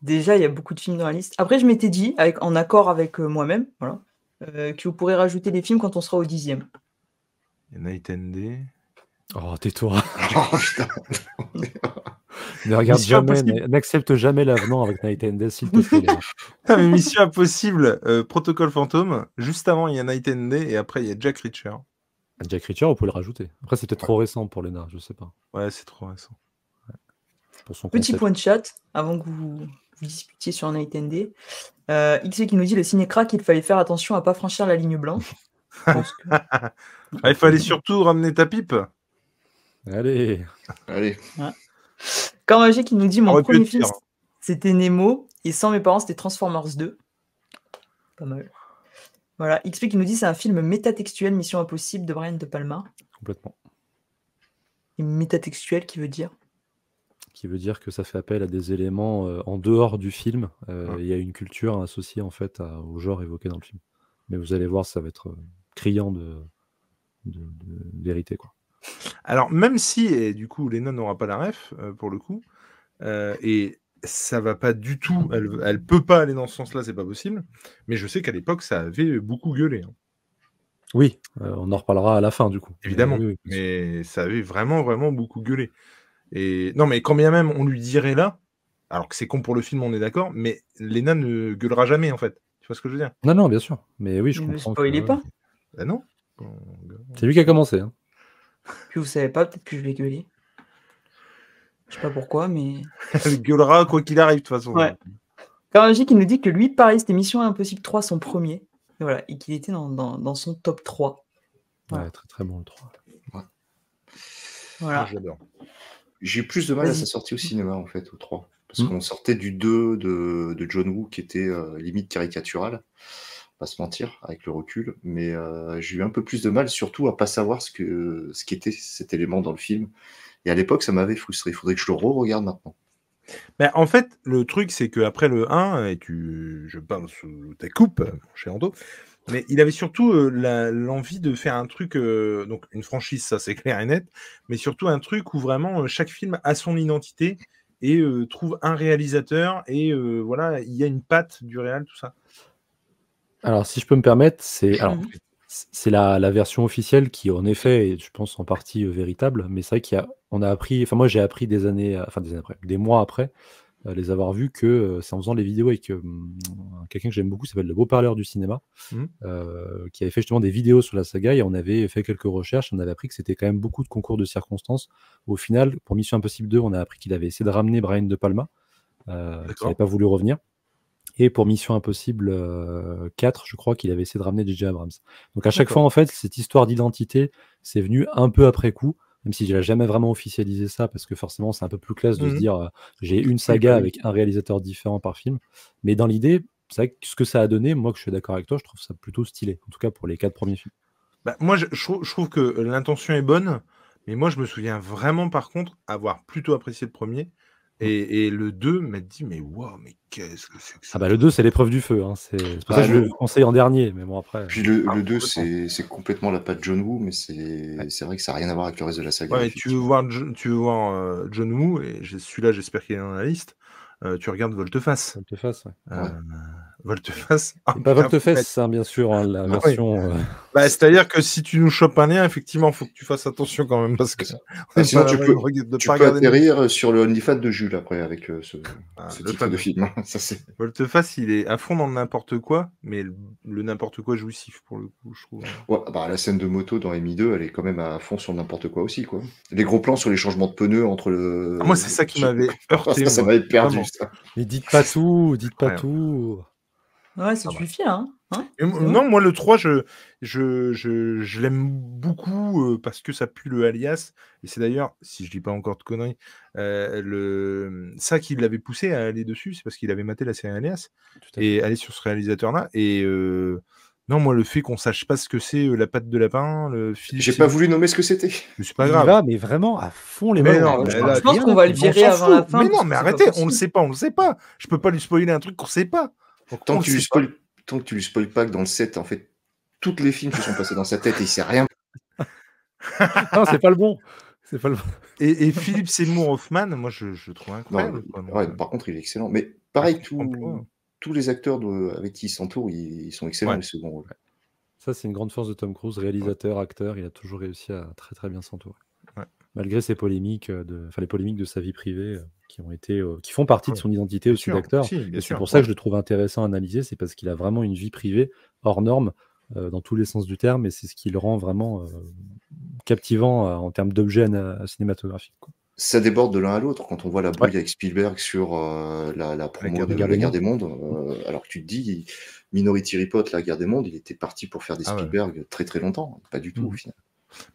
déjà, il y a beaucoup de films dans la liste. Après, je m'étais dit, en accord avec moi-même, voilà, que vous pourrez rajouter des films quand on sera au 10e. Il y a Night and Day. Oh, tais-toi. Oh, putain. Ne regarde Mission jamais, Impossible. n'accepte jamais l'avenant avec Night and Day, s'il te plaît. Léa. Ah, mais Mission Impossible, Protocole Fantôme. Juste avant, il y a Night and Day et après, il y a Jack Reacher. Jack Reacher, on peut le rajouter. Après, c'est peut-être trop récent pour Léna, je sais pas. Ouais, c'est trop récent. Pour son Petit concept. point de chat, avant que vous disputiez sur Night and Day. XV qui nous dit le ciné-crack, il fallait faire attention à pas franchir la ligne blanche. Je pense que... Il fallait surtout ramener ta pipe. Allez. Allez. Cormager qui nous dit mon Aurait pu premier être film, pire. c'était Nemo, et sans mes parents, c'était Transformers 2. Pas mal. Voilà, XP qui nous dit c'est un film métatextuel, Mission Impossible de Brian De Palma. Complètement. Et métatextuel qui veut dire Qui veut dire que ça fait appel à des éléments en dehors du film. Il y a une culture associée en fait au genre évoqué dans le film. Mais vous allez voir, ça va être criant de vérité, quoi. Alors, même si, et du coup, Léna n'aura pas la ref, pour le coup, et ça va pas du tout, elle peut pas aller dans ce sens-là, c'est pas possible, mais je sais qu'à l'époque, ça avait beaucoup gueulé. Hein. Oui, on en reparlera à la fin, du coup. Évidemment, Oui, bien sûr. mais ça avait vraiment, vraiment beaucoup gueulé. Et non, mais quand bien même on lui dirait là, alors que c'est con pour le film, on est d'accord, mais Léna ne gueulera jamais, en fait. Tu vois ce que je veux dire? Non, bien sûr. Mais oui, je Mais me comprends spoilez que... pas. Bah non. C'est lui qui a commencé. Hein. Puis vous savez pas, peut-être que je vais gueuler. Je sais pas pourquoi, mais... Elle gueulera quoi qu'il arrive, de toute façon. Ouais. Cormager qui nous dit que lui, pareil, c'était Mission Impossible 3 son premier. Et voilà, et qu'il était dans son top 3. Voilà. Ouais, très très bon le 3. Voilà. Moi, j'adore. J'ai eu plus de mal à Vas-y. sa sortie au cinéma, en fait, au 3. Parce qu'on sortait du 2 de John Woo, qui était limite caricatural, pas se mentir, avec le recul. Mais j'ai eu un peu plus de mal, surtout à pas savoir ce qu'était cet élément dans le film. Et à l'époque, ça m'avait frustré. Il faudrait que je le re-regarde maintenant. Ben, en fait, le truc, c'est qu'après le 1, et je parle sous ta coupe, mon cher Ando, mais il avait surtout l'envie de faire un truc, donc une franchise, ça c'est clair et net, mais surtout un truc où vraiment chaque film a son identité et trouve un réalisateur et voilà, il y a une patte du réal, tout ça. Alors, si je peux me permettre, c'est la version officielle qui, en effet, est, je pense, en partie véritable, mais c'est vrai on a appris, enfin moi j'ai appris des années après, des mois après, les avoir vus que c'est en faisant les vidéos avec quelqu'un que j'aime beaucoup, qui s'appelle le Beau-Parleur du cinéma, qui avait fait justement des vidéos sur la saga, et on avait fait quelques recherches, on avait appris que c'était quand même beaucoup de concours de circonstances. Au final, pour Mission Impossible 2, on a appris qu'il avait essayé de ramener Brian De Palma, qui n'avait pas voulu revenir. Et pour Mission Impossible 4, je crois qu'il avait essayé de ramener J.J. Abrams. Donc à chaque fois, en fait, cette histoire d'identité, c'est venu un peu après coup, même si je n'ai jamais vraiment officialisé ça, parce que forcément, c'est un peu plus classe de se dire j'ai une saga avec un réalisateur différent par film. Mais dans l'idée, c'est vrai que ce que ça a donné, moi que je suis d'accord avec toi, je trouve ça plutôt stylé, en tout cas pour les 4 premiers films. Bah, moi, je trouve que l'intention est bonne, mais moi, je me souviens vraiment, par contre, avoir plutôt apprécié le premier. Et le 2 m'a dit, mais waouh, mais qu'est-ce que c'est que ça? Ah bah le 2, c'est l'épreuve du feu. Hein. C'est pour ça que je le conseille en dernier, mais bon après... Puis le 2, c'est complètement la patte John Woo, mais c'est vrai que ça n'a rien à voir avec le reste de la saga. Ouais, tu veux voir John Woo, et celui-là, j'espère qu'il est dans la liste, tu regardes Volte-Face. Volte-Face, ouais. Volte-Face. Pas Volte-Face, hein, bien sûr, hein, la version... Bah, c'est-à-dire que si tu nous chopes un lien, effectivement, il faut que tu fasses attention quand même, parce que sinon tu peux atterrir sur le OnlyFans de Jules après avec ce type de film. Volte-Face, il est à fond dans le n'importe quoi, mais le n'importe quoi jouissif pour le coup, je trouve. Ouais, bah, la scène de moto dans Amy 2, elle est quand même à fond sur n'importe quoi aussi, quoi. Les gros plans sur les changements de pneus entre le... moi, c'est ça qui m'avait heurté. Ça m'avait perdu, ça. Mais dites pas tout, dites pas tout. Ouais, ça suffit, hein. Non, moi, le 3, je l'aime beaucoup parce que ça pue le alias. Et c'est d'ailleurs, si je dis pas encore de conneries, ça qui l'avait poussé à aller dessus, c'est parce qu'il avait maté la série Alias et aller sur ce réalisateur-là. Et Non, moi, le fait qu'on sache pas ce que c'est la patte de lapin, le Philippe J'ai pas Seymour, voulu nommer ce que c'était. mais c'est pas Il y grave. va, mais vraiment à fond les Mais ballons. non, Je mais pense là, je pense rien qu'on à va le foutre. on virer s'en avant la fout. fin Mais parce non, que mais c'est pas arrêtez, on le possible. sait pas, on le sait pas. Je peux pas lui spoiler un truc qu'on sait pas. Donc, Tant on que le tu lui sait pas. spoil pas que dans le set, en fait, toutes les films se sont passés dans sa tête et il sait rien. Non, c'est pas le bon. C'est pas le bon. Et Philippe Seymour Hoffman, moi, je le trouve Non, incroyable, quoi. Donc, ouais, par contre, il est excellent. Mais pareil, actrice emploi. tous les acteurs avec qui il s'entoure, ils sont excellents, Ouais. les seconds rôles. Ça, c'est une grande force de Tom Cruise, réalisateur, acteur. Il a toujours réussi à très très bien s'entourer. Ouais. Malgré ses polémiques, les polémiques de sa vie privée qui font partie de son identité Bien aussi sûr, d'acteur. si, bien Et c'est sûr, pour ça ouais. que je le trouve intéressant à analyser, c'est parce qu'il a vraiment une vie privée hors norme dans tous les sens du terme, et c'est ce qui le rend vraiment captivant en termes d'objets cinématographiques, quoi. Ça déborde de l'un à l'autre. Quand on voit la brouille Ouais. avec Spielberg sur la promo Guerre de des La Guerre des Mondes, alors que tu te dis, Minority Report, La Guerre des Mondes, il était parti pour faire des Ah ouais. Spielberg très très longtemps. Pas du tout, au Mhm. final.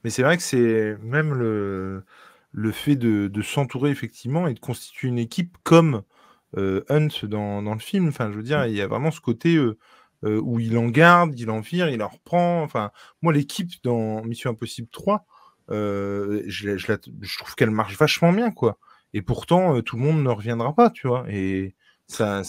Mais c'est vrai que c'est même le fait de s'entourer effectivement et de constituer une équipe comme Hunt dans le film. Enfin, je veux dire, il y a vraiment ce côté où il en garde, il en vire, il en reprend. Enfin, moi, l'équipe dans Mission Impossible 3, je trouve qu'elle marche vachement bien, quoi. Et pourtant, tout le monde ne reviendra pas, tu vois. Et ça...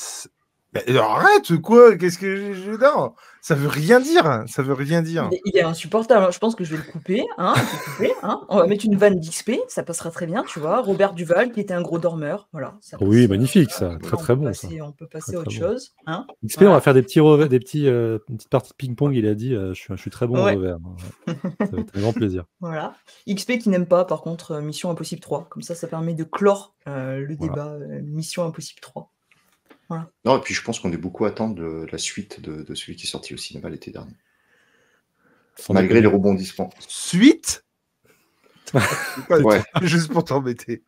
Bah, arrête, quoi. Qu'est-ce que non, ça veut rien dire. Ça veut rien dire. Il est insupportable. Je pense que je vais le couper, hein, je vais le couper, hein. On va mettre une vanne d'XP, ça passera très bien, tu vois. Robert Duval, qui était un gros dormeur, voilà, ça passe, Oui, magnifique, ça. voilà, Très très bon, ça. on peut passer Très à autre très bon. chose, hein. XP, on Voilà. va faire une petite partie de ping-pong. Il a dit je suis très bon au Ouais. revers. Ouais. Ça va être un grand plaisir. Voilà. XP qui n'aime pas, par contre, Mission Impossible 3. Comme ça permet de clore le Voilà. débat Mission Impossible 3. Voilà. Non, et puis je pense qu'on est beaucoup à attendre de la suite de celui qui est sorti au cinéma l'été dernier. Sans Malgré les déconner. rebondissements. Suite Ouais. Juste pour t'embêter.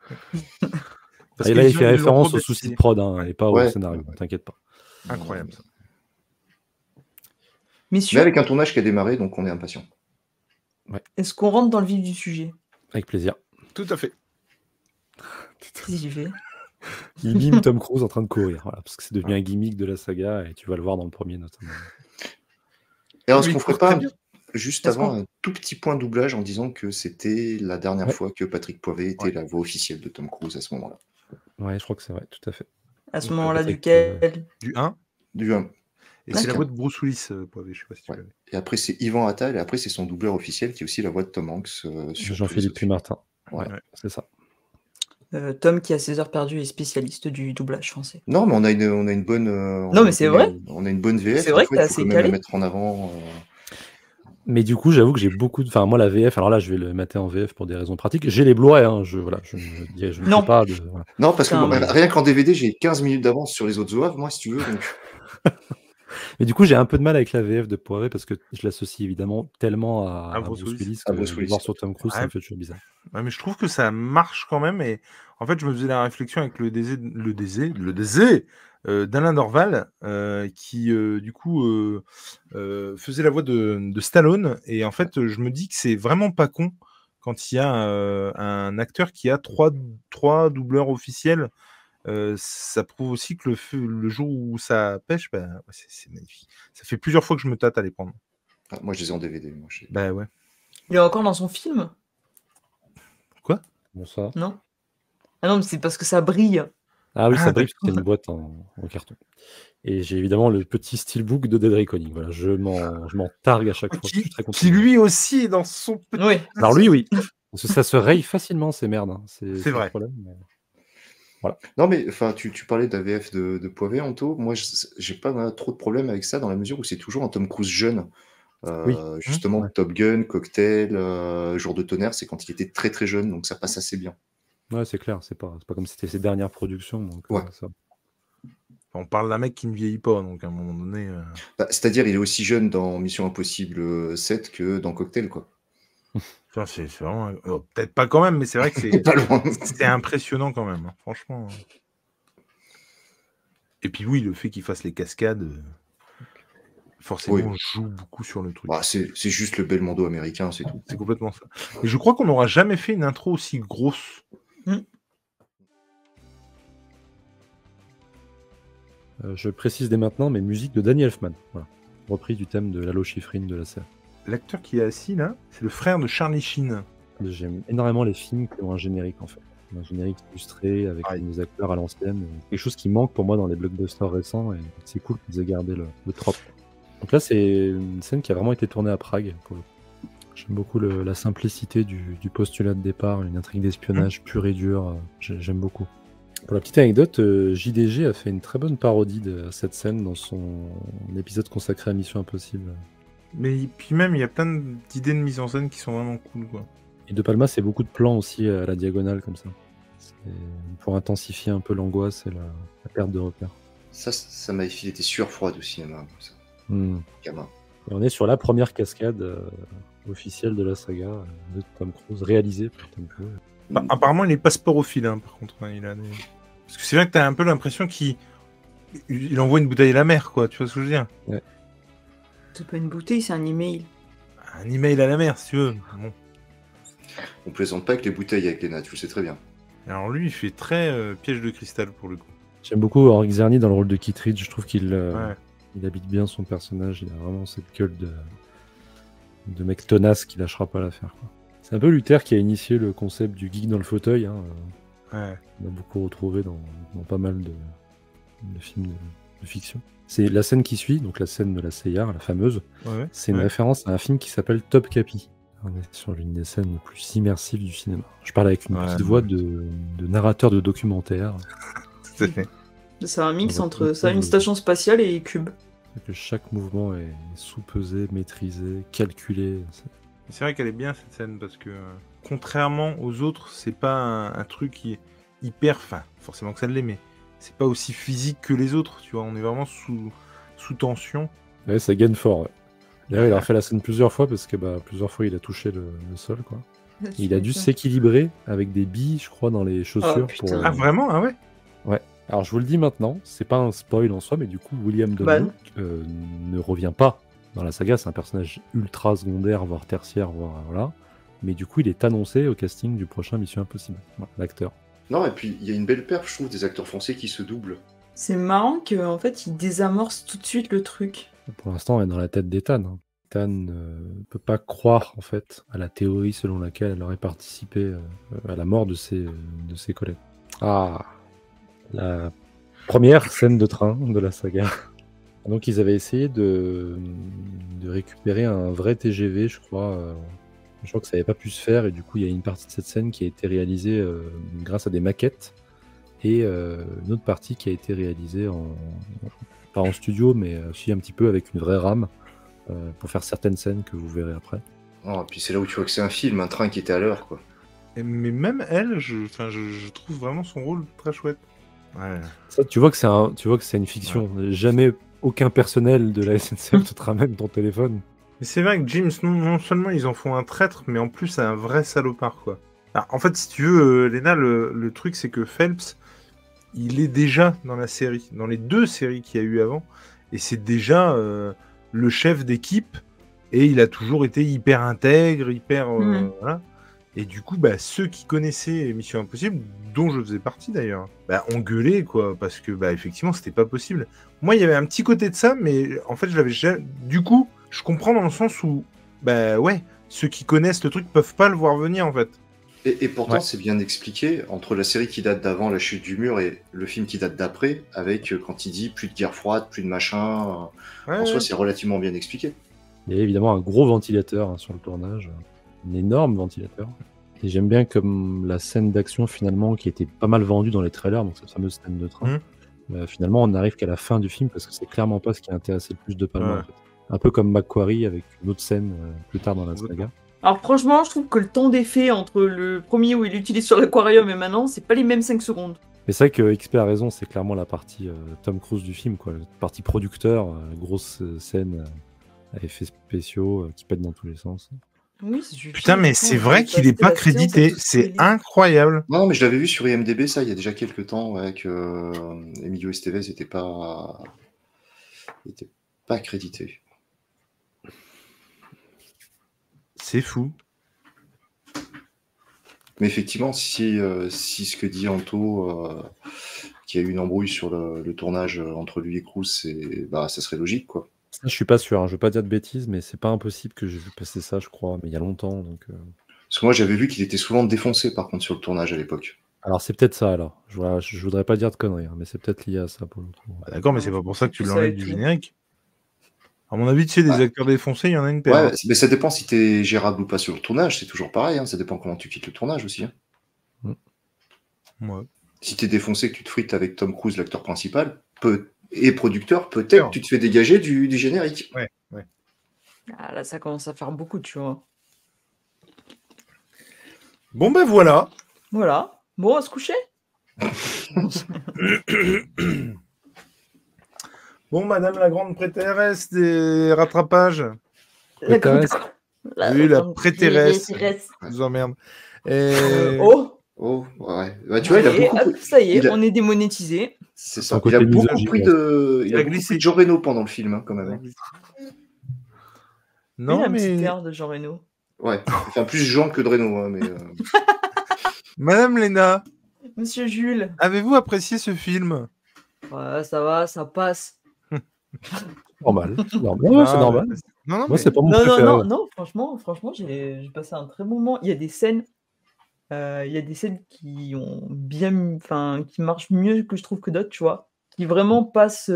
Et là, il fait ils l'ont référence aux rebaptisé. soucis de prod, hein, et pas au Ouais. scénario. T'inquiète pas. Incroyable, ça. Mais Messieurs, avec un tournage qui a démarré, donc on est impatient. est-ce qu'on rentre dans le vif du sujet? Avec plaisir. Tout à fait. Qu'est-ce que j'ai fait? Il mime Tom Cruise en train de courir, voilà, parce que c'est devenu un gimmick de la saga, et tu vas le voir dans le premier notamment. Et alors, Oui, est-ce qu'on il ferait court très pas, bien. juste Est-ce avant, qu'on- un tout petit point de doublage en disant que c'était la dernière Ouais. fois que Patrick Poivet était Ouais. la voix officielle de Tom Cruise à ce moment-là. Ouais, je crois que c'est vrai, tout à fait. À ce Donc, moment-là, Patrick, duquel? Du 1. Du un. Et c'est la D'accord. voix de Bruce Willis, Poivet, je sais pas si tu Ouais. l'avais. Et après, c'est Yvan Attal, et après, c'est son doubleur officiel qui est aussi la voix de Tom Hanks sur tous les Jean-Philippe autres films. Pumartin. Ouais, Ouais. c'est ça. Tom, qui a ses heures perdues, est spécialiste du doublage français. Non, mais on a une bonne. Non, mais c'est vrai. On a une bonne VF. C'est vrai que parfois, t'es il faut assez quand même la calé. mettre en avant. Mais du coup, j'avoue que j'ai beaucoup de. Enfin, moi, la VF, alors là, je vais le mater en VF pour des raisons pratiques. J'ai les Blu-ray, hein, je ne Non. fais pas de. Voilà. Non, parce que Putain, bon, mais- rien qu'en DVD, j'ai 15 minutes d'avance sur les autres OAV, moi, si tu veux. Donc... Mais du coup, j'ai un peu de mal avec la VF de Poivet parce que je l'associe évidemment tellement à Bruce Bruce Willis. Willis À que Bruce de Willis. voir sur Tom Cruise, ça Ouais. me fait toujours bizarre. Ouais, mais je trouve que ça marche quand même. Et en fait, je me faisais la réflexion avec le désé d'Alain Dorval, qui du coup faisait la voix de Stallone. Et en fait, je me dis que c'est vraiment pas con quand il y a un acteur qui a trois doubleurs officiels. Ça prouve aussi que le jour où ça pêche, bah, ouais, c'est magnifique. Ça fait plusieurs fois que je me tâte à les prendre. Ah, moi, je les ai en DVD. Moi, Bah ouais. Il est encore dans son film? Quoi? Bon, ça. Non? Ah non, mais c'est parce que ça brille. Ah oui, Ah, ça brille parce que c'est une boîte en carton. Et j'ai évidemment le petit steelbook de Dead Reckoning. Voilà, je m'en targue à chaque fois. Je suis très content. Qui lui aussi est dans son petit. Oui. Alors lui, oui. Parce que ça se raye facilement, ces merdes. Hein. C'est C'est vrai. le problème. Mais... Non, mais enfin, tu parlais de la VF de Poivet, Anto. Moi, j'ai pas trop de problème avec ça dans la mesure où c'est toujours un Tom Cruise jeune. Oui. Justement, Ouais. Top Gun, Cocktail, Jour de tonnerre, c'est quand il était très très jeune, donc ça passe assez bien. Ouais, c'est clair. C'est pas comme si c'était ses dernières productions. Donc, Ouais. ça... On parle d'un mec qui ne vieillit pas, donc à un moment donné. Bah, c'est-à-dire, il est aussi jeune dans Mission Impossible 7 que dans Cocktail, quoi. Enfin, c'est vraiment. Peut-être pas quand même, mais c'est vrai que c'est Pas loin. c'est impressionnant quand même, hein, franchement. Et puis oui, le fait qu'il fasse les cascades, forcément, Oui. joue beaucoup sur le truc. Bah, c'est juste le Belmondo américain, c'est tout. C'est complètement ça. Et je crois qu'on n'aura jamais fait une intro aussi grosse. Je précise dès maintenant, mais musique de Danny Elfman. Voilà. reprise du thème de Lalo Schifrin de la série. L'acteur qui est assis là, c'est le frère de Charlie Sheen. J'aime énormément les films qui ont un générique en fait. Un générique illustré avec des acteurs à l'ancienne. Quelque chose qui manque pour moi dans les blockbusters récents et c'est cool qu'ils aient gardé le trope. Donc là, c'est une scène qui a vraiment été tournée à Prague pour le coup. J'aime beaucoup la simplicité du postulat de départ, une intrigue d'espionnage pure et dure. J'aime beaucoup. Pour la petite anecdote, JDG a fait une très bonne parodie de cette scène dans son épisode consacré à Mission Impossible. Mais puis même, il y a plein d'idées de mise en scène qui sont vraiment cool, quoi. Et De Palma, c'est beaucoup de plans aussi à la diagonale comme ça. Pour intensifier un peu l'angoisse et la perte de repère. Ça m'avait filé des sueurs froides au cinéma, comme ça. Gamin. Et on est sur la première cascade officielle de la saga de Tom Cruise, réalisée par Tom Cruise. Bah, apparemment, il est pas sporophile, hein, par contre. Hein, parce que c'est vrai que t'as un peu l'impression qu'il envoie une bouteille à la mer, quoi. Tu vois ce que je veux dire? Ouais. C'est pas une bouteille, c'est un email. Un email à la mer, si tu veux. Bon. On plaisante pas avec les bouteilles avec les nattes, tu le sais très bien. Alors lui, il fait très piège de cristal pour le coup. J'aime beaucoup Henrik Czerny dans le rôle de Kittredge. Je trouve qu'il habite bien son personnage. Il a vraiment cette gueule de mec tenace qui lâchera pas l'affaire. C'est un peu Luther qui a initié le concept du geek dans le fauteuil. Hein. On a beaucoup retrouvé dans pas mal de films de fiction. C'est la scène qui suit, donc la scène de la Seyar, la fameuse. C'est une référence à un film qui s'appelle Top Capi. On est sur l'une des scènes les plus immersives du cinéma. Je parle avec une petite voix de narrateur de documentaire. Tout à fait. C'est un mix entre ça, une station spatiale et Cube. Que chaque mouvement est sous-pesé, maîtrisé, calculé. C'est vrai qu'elle est bien cette scène parce que contrairement aux autres, c'est pas un truc qui est hyper. Enfin, forcément que ça l'est, mais c'est pas aussi physique que les autres. Tu vois, on est vraiment sous tension. Ouais, ça gagne fort. Ouais. D'ailleurs, il a refait la scène plusieurs fois parce que plusieurs fois il a touché le sol, quoi. Il a dû s'équilibrer avec des billes, je crois, dans les chaussures. Ah vraiment? Ah ouais? Ouais. Alors je vous le dis maintenant, c'est pas un spoil en soi, mais du coup William Dafoe ne revient pas dans la saga. C'est un personnage ultra secondaire, voire tertiaire, voire voilà. Mais du coup, il est annoncé au casting du prochain Mission Impossible. Voilà, l'acteur. Non, et puis il y a une belle perf, je trouve, des acteurs français qui se doublent. C'est marrant qu'en fait, il désamorce tout de suite le truc. Pour l'instant, on est dans la tête d'Ethan. Ethan ne peut pas croire en fait à la théorie selon laquelle elle aurait participé à la mort de ses collègues. Ah, la première scène de train de la saga. Donc ils avaient essayé de récupérer un vrai TGV, je crois. Je crois que ça n'avait pas pu se faire et du coup il y a une partie de cette scène qui a été réalisée grâce à des maquettes et une autre partie qui a été réalisée pas en studio mais aussi un petit peu avec une vraie rame pour faire certaines scènes que vous verrez après. Oh, et puis c'est là où tu vois que c'est un film, un train qui était à l'heure, quoi. Mais même elle, je trouve vraiment son rôle très chouette. Ouais. Ça, tu vois que c'est une fiction. Ouais. Jamais aucun personnel de la SNCF te ramène ton téléphone. Mais c'est vrai que James, non seulement ils en font un traître, mais en plus c'est un vrai salopard, quoi. Alors, en fait, si tu veux, Léna, le truc c'est que Phelps, il est déjà dans la série, dans les 2 séries qu'il y a eu avant, et c'est déjà le chef d'équipe, et il a toujours été hyper intègre, hyper... voilà. Et du coup, ceux qui connaissaient Mission Impossible, dont je faisais partie d'ailleurs, ont gueulé, quoi, parce que effectivement, c'était pas possible. Moi, il y avait un petit côté de ça, mais en fait, je l'avais jamais... Du coup, je comprends dans le sens où, ceux qui connaissent le truc peuvent pas le voir venir, en fait. Et pourtant, c'est bien expliqué entre la série qui date d'avant la chute du mur et le film qui date d'après, avec quand il dit plus de guerre froide, plus de machin. En soi, c'est relativement bien expliqué. Il y a évidemment un gros ventilateur sur le tournage, un énorme ventilateur. Et j'aime bien comme la scène d'action finalement qui était pas mal vendue dans les trailers, donc cette fameuse scène de train. Finalement, on n'arrive qu'à la fin du film parce que c'est clairement pas ce qui a intéressé le plus De Palma. En fait. Un peu comme Macquarie avec une autre scène plus tard dans la saga. Alors franchement, je trouve que le temps d'effet entre le premier où il l'utilise sur l'aquarium et maintenant, c'est pas les mêmes 5 secondes. Mais c'est vrai que XP a raison, c'est clairement la partie Tom Cruise du film, quoi. La partie producteur, grosse scène à effets spéciaux qui pètent dans tous les sens. Oui, putain, mais c'est vrai qu'il est pas crédité, c'est incroyable. Non, mais je l'avais vu sur IMDb, ça, il y a déjà quelques temps, que Emilio Estevez n'était pas crédité. C'est fou. Mais effectivement, si ce que dit Anto, qu'il y a eu une embrouille sur le tournage entre lui et Cruise, ça serait logique, quoi. Ça, je suis pas sûr, hein, je veux pas dire de bêtises, mais c'est pas impossible que j'ai vu passer ça, je crois, mais il y a longtemps. Donc, Parce que moi, j'avais vu qu'il était souvent défoncé, par contre, sur le tournage à l'époque. Alors, c'est peut-être ça, alors. Je voudrais pas dire de conneries, hein, mais c'est peut-être lié à ça pour le coup. Bah, d'accord, mais c'est pas pour ça que tu Ça l'enlèves et du tout. générique. À mon avis, tu sais, des Ouais. acteurs défoncés, il y en a une paire. Ouais, hein. mais ça dépend si t'es gérable ou pas sur le tournage, c'est toujours pareil, hein, ça dépend comment tu quittes le tournage aussi. Hein. Ouais. Si t'es défoncé, que tu te frites avec Tom Cruise, l'acteur principal, et producteur, peut-être que tu te fais dégager du générique. Ouais. Ah, là, ça commence à faire beaucoup, tu vois. Bon, ben voilà. Voilà. Bon, à se coucher. Bon, madame la grande prêtresse des rattrapages. La grande- Prêtresse. Oui, la grande prêtresse. prêtresse. Je vous emmerde. Et... Oh, Oh, ouais. Bah, tu vois, il a allez, beaucoup. hop, ça y est, il a- on est démonétisé. C'est Ton ça. côté Il a beaucoup misogyne, pris ouais. de. Il Il a a beaucoup glissé. pris de Jean Reno pendant le film, hein, quand même. hein. Oui, Non, un petit mais... air de Jean Reno. Ouais. Enfin, plus Jean que de Reno, hein, mais. Madame Léna, Monsieur Jules. avez-vous apprécié ce film? Ouais, ça va, ça passe. Normal. C'est normal. Ouais, c'est Ah, normal. Non, Moi, mais... c'est pas mon Non, préféré. non, franchement, j'ai passé un très bon moment. Il y a des scènes, qui ont enfin, qui marchent mieux que je trouve que d'autres, tu vois, qui vraiment passent.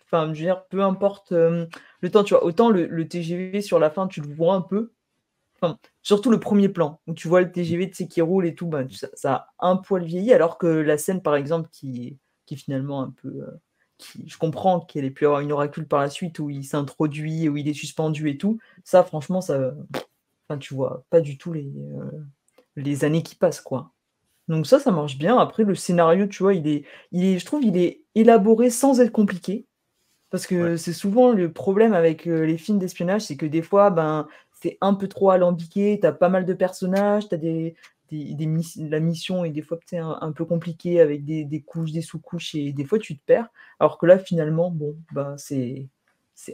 Enfin, je veux dire, peu importe le temps, tu vois. Autant le TGV sur la fin, tu le vois un peu. Enfin, surtout le premier plan où tu vois le TGV, tu sais, qui roule et tout, ben, ça a un poil vieilli, alors que la scène, par exemple, qui est finalement un peu. Je comprends qu'elle ait pu avoir une oracule par la suite où il s'introduit, où il est suspendu et tout. Ça, franchement, enfin, tu vois pas du tout les années qui passent, quoi. Donc ça marche bien. Après, le scénario, tu vois, je trouve, il est élaboré sans être compliqué. Parce que c'est souvent le problème avec les films d'espionnage, c'est que des fois, ben, c'est un peu trop alambiqué, tu as pas mal de personnages, tu as la mission est des fois peut-être un peu compliquée avec des couches, des sous-couches, et des fois tu te perds. Alors que là, finalement, bon, ben, c'est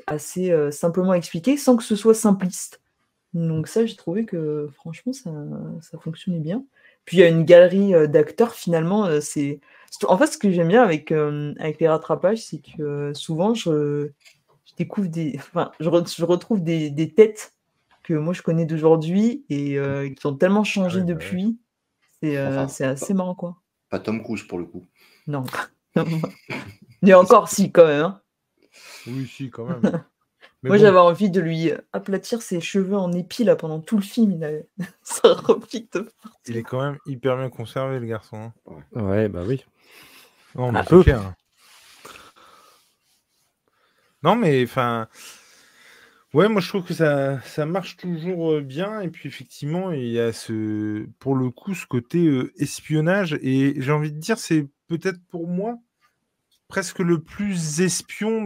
assez simplement expliqué sans que ce soit simpliste. Donc ça, j'ai trouvé que franchement, ça fonctionnait bien. Puis il y a une galerie d'acteurs, finalement, en fait, ce que j'aime bien avec les rattrapages, c'est que souvent, je découvre enfin, je retrouve des têtes que moi, je connais d'aujourd'hui et qui ont tellement changé ouais, bah depuis. Enfin, C'est assez marrant, quoi. Pas Tom Cruise, pour le coup. Non. Mais encore, si, quand même. Hein. Oui, si, quand même. Mais Moi, bon, j'avais envie de lui aplatir ses cheveux en épi, là, pendant tout le film. Ça repique de il est quand même hyper bien conservé, le garçon. hein. Ouais, bah oui. Non, mais Un c'est peu. clair. Non, mais enfin... Ouais, moi je trouve que ça marche toujours bien. Et puis effectivement, il y a pour le coup ce côté espionnage. Et j'ai envie de dire, c'est peut-être pour moi presque le plus espion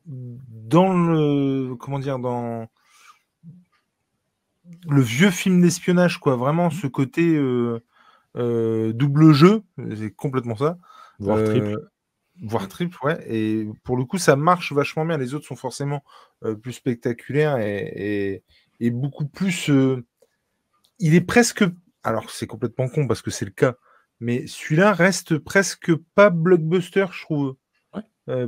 dans le... Comment dire, dans le vieux film d'espionnage, quoi. Vraiment ce côté double jeu, c'est complètement ça. Voire triple. Voire triple, ouais. Et pour le coup, ça marche vachement bien. Les autres sont forcément plus spectaculaires et beaucoup plus. Il est presque. Alors, c'est complètement con parce que c'est le cas. Mais celui-là reste presque pas blockbuster, je trouve,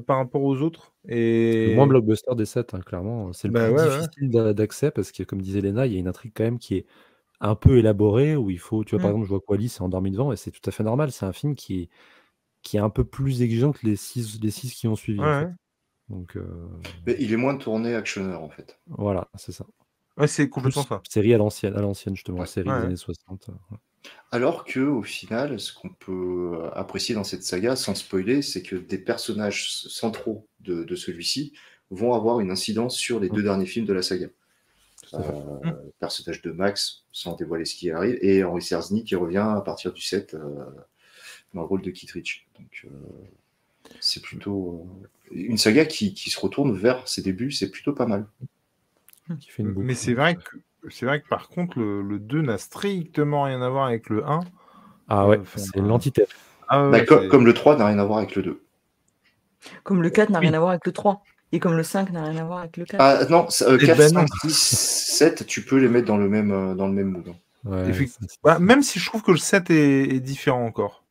par rapport aux autres. Le moins blockbuster des 7, hein, clairement. C'est le Bah plus ouais. difficile d'accès parce que, comme disait Léna, il y a une intrigue quand même qui est un peu élaborée où il faut. Tu vois, par exemple, je vois Quali s'est endormi devant et c'est tout à fait normal. C'est un film qui est un peu plus exigeant que les six qui ont suivi. Ouais, en fait. Donc, Mais il est moins tourné actionneur, en fait. voilà, c'est ça. Ouais, c'est complètement Plus ça. série à l'ancienne, justement, Ouais. série des années 60. Alors que, au final, ce qu'on peut apprécier dans cette saga, sans spoiler, c'est que des personnages centraux de celui-ci vont avoir une incidence sur les deux derniers films de la saga. Le personnage de Max, sans dévoiler ce qui arrive, et Henry Sersny qui revient à partir du 7 dans le rôle de Kittredge. Donc, c'est plutôt une saga qui se retourne vers ses débuts, c'est plutôt pas mal. Qui fait une boucle. Mais c'est vrai que par contre, le 2 n'a strictement rien à voir avec le 1. Ah ouais, c'est l'antithèse. Ah ouais, Comme le 3 n'a rien à voir avec le 2. Comme le 4 n'a rien à voir avec le 3. Et comme le 5 n'a rien à voir avec le 4. Ah non, 4, ben 5, 6, 7, tu peux les mettre dans le même mood. Ouais, même si je trouve que le 7 est différent encore.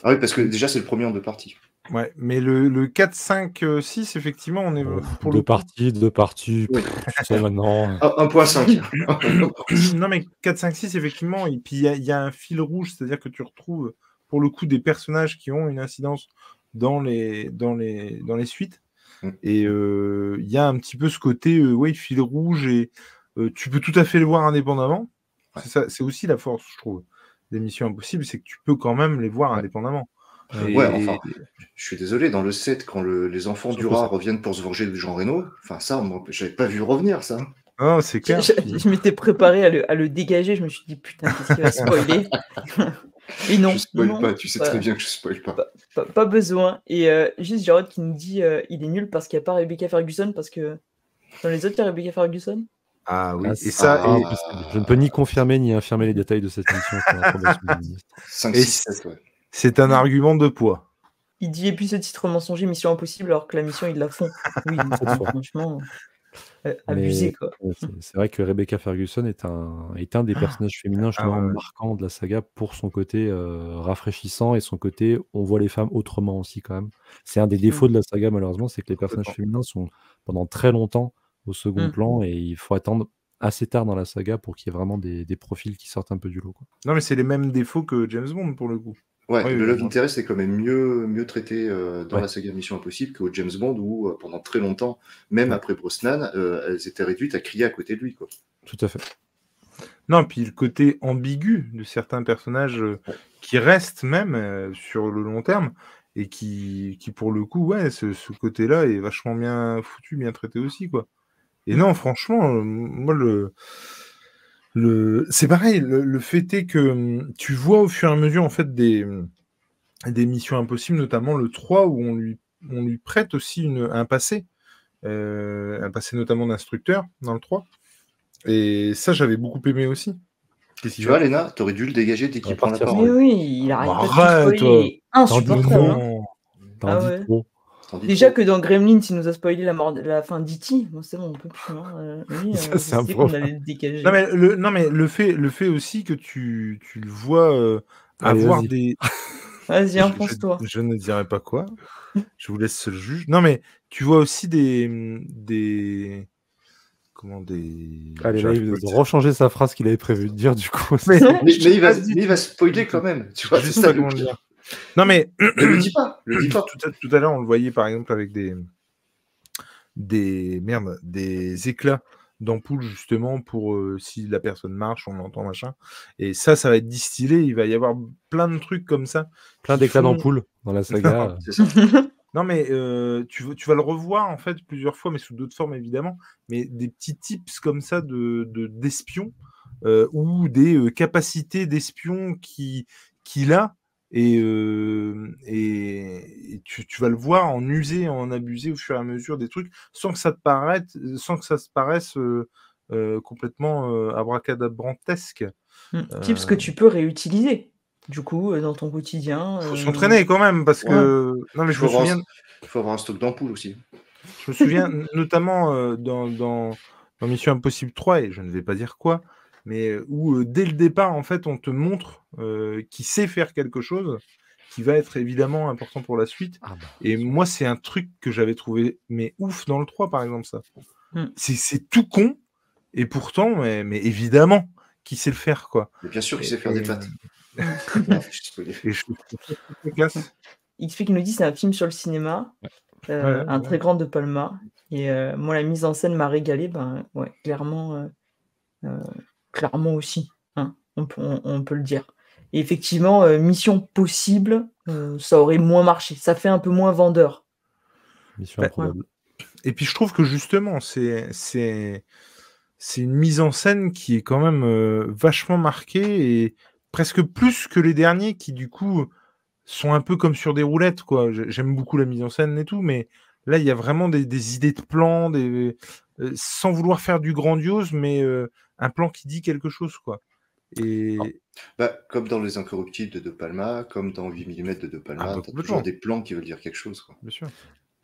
Ah oui, parce que déjà, c'est le premier en deux parties. Ouais, mais le 4, 5, 6, effectivement, on est pour le Deux parties, Oui. tu sais maintenant. 1.5. Non, mais 4, 5, 6, effectivement, et puis il y a un fil rouge, c'est-à-dire que tu retrouves, pour le coup, des personnages qui ont une incidence dans les suites. Et il y a un petit peu ce côté, fil rouge, et tu peux tout à fait les voir indépendamment. Ouais. C'est aussi la force, je trouve, des Missions Impossibles, c'est que tu peux quand même les voir indépendamment. Ouais, enfin, je suis désolé, dans le 7, quand les enfants Surtout du rat ça. reviennent pour se venger de Jean Reno, enfin ça, moi, j'avais pas vu revenir ça. Non, c'est clair. Je m'étais préparé à le dégager, je me suis dit putain, qu'est-ce qu'il va spoiler. Et non, Je spoil non, pas, tu sais très bien que je spoil pas. pas besoin. Et juste Jarod qui nous dit il est nul parce qu'il n'y a pas Rebecca Ferguson, parce que dans les autres, il y a Rebecca Ferguson. Ah oui, Ah, et c'est ça, et, impossible. Je ne peux ni confirmer ni infirmer les détails de cette mission sur l'approbation du ministre. 5, Et 6, 7, ouais. c'est un argument de poids. Il dit et puis ce titre mensonger, Mission Impossible, alors que la mission, ils la font. Oui, Cette fois. franchement, abusé quoi. C'est vrai que Rebecca Ferguson est un des personnages féminins justement ouais. marquants de la saga pour son côté rafraîchissant et son côté on voit les femmes autrement aussi quand même. C'est un des défauts de la saga malheureusement, c'est que les personnages féminins sont pendant très longtemps au second plan et il faut attendre assez tard dans la saga pour qu'il y ait vraiment des profils qui sortent un peu du lot, quoi. Non, mais c'est les mêmes défauts que James Bond pour le coup. Ouais, Oui, le oui, Love oui. Interest est quand même mieux traité dans Ouais. la saga Mission Impossible qu'au James Bond où pendant très longtemps, même après Brosnan, elles étaient réduites à crier à côté de lui, quoi. Tout à fait. Non, puis le côté ambigu de certains personnages qui restent même sur le long terme et qui pour le coup, ouais, ce côté-là est vachement bien foutu, bien traité aussi, quoi. Et non, franchement, moi, c'est pareil, le fait est que tu vois au fur et à mesure, en fait, des Missions Impossibles, notamment le 3, où on lui prête aussi un passé notamment d'instructeur dans le 3. Et ça, j'avais beaucoup aimé aussi. Tu vois, Léna, t'aurais dû le dégager dès qu'il prend la partir sur- Mais parole. oui, il arrête pas de tout Arrête, spoiler, il est insupportable. Hein. non. T'en Ah dis ouais. trop. T'en dis Déjà trop. que dans Gremlins, il nous a spoilé la fin d'E.T. Bon, c'est bon, on peut plus. Hein. Lui, Ça, c'est un je sais qu'on problème. allait le dégager. Non, mais le fait aussi que tu le vois Allez, avoir vas-y. des... Vas-y, enfonce-toi. Je ne dirai pas quoi. Je vous laisse le juge. Non, mais tu vois aussi des... Comment des... Allez, là, J'arrive il pas à va le dire. rechanger sa phrase qu'il avait prévu de dire du coup. Mais- Mais il va spoiler quand même. Tu vois, Je c'est sais ça pas le comment le pire. dire. Non, mais Mais le dis pas. tout à l'heure, on le voyait par exemple avec des éclats d'ampoule justement pour si la personne marche, on entend machin. Et ça va être distillé. Il va y avoir plein de trucs comme ça. Plein qui d'éclats font- d'ampoule dans la saga. C'est ça. Non, mais tu vas le revoir en fait plusieurs fois, mais sous d'autres formes évidemment. Mais des petits tips comme ça d'espion ou des capacités d'espion qu'il a. Et tu vas le voir en user, en abuser au fur et à mesure des trucs, sans que ça se paraisse complètement abracadabrantesque. Tips que tu peux réutiliser, du coup, dans ton quotidien. Faut s'entraîner quand même, parce que... Non, mais je me souviens... Il faut avoir un stock d'ampoules aussi. Je me souviens notamment dans Mission Impossible 3, et je ne vais pas dire quoi, mais où dès le départ, en fait, on te montre qu'il sait faire quelque chose qui va être évidemment important pour la suite. Ah bah, Et moi, c'est un truc que j'avais trouvé mais ouf dans le 3, par exemple, ça. Mm. C'est tout con, et pourtant, mais évidemment, qu'il sait le faire, quoi. Mais bien sûr qu'il sait faire des pâtes. Et je trouve ça très classe. XP qui nous dit c'est un film sur le cinéma, un très grand De Palma. Et moi, la mise en scène m'a régalé. Ben, ouais, clairement aussi. Hein, on peut le dire. Et effectivement, Mission Possible, ça aurait moins marché. Ça fait un peu moins vendeur. Mission improbable. Et puis je trouve que justement, c'est une mise en scène qui est quand même vachement marquée et presque plus que les derniers qui du coup sont un peu comme sur des roulettes, quoi. J'aime beaucoup la mise en scène et tout, mais là il y a vraiment des idées de plans, sans vouloir faire du grandiose, mais un plan qui dit quelque chose, quoi. Et comme dans Les Incorruptibles de De Palma, comme dans 8 mm de De Palma, t'as toujours des plans qui veulent dire quelque chose, quoi. Bien sûr.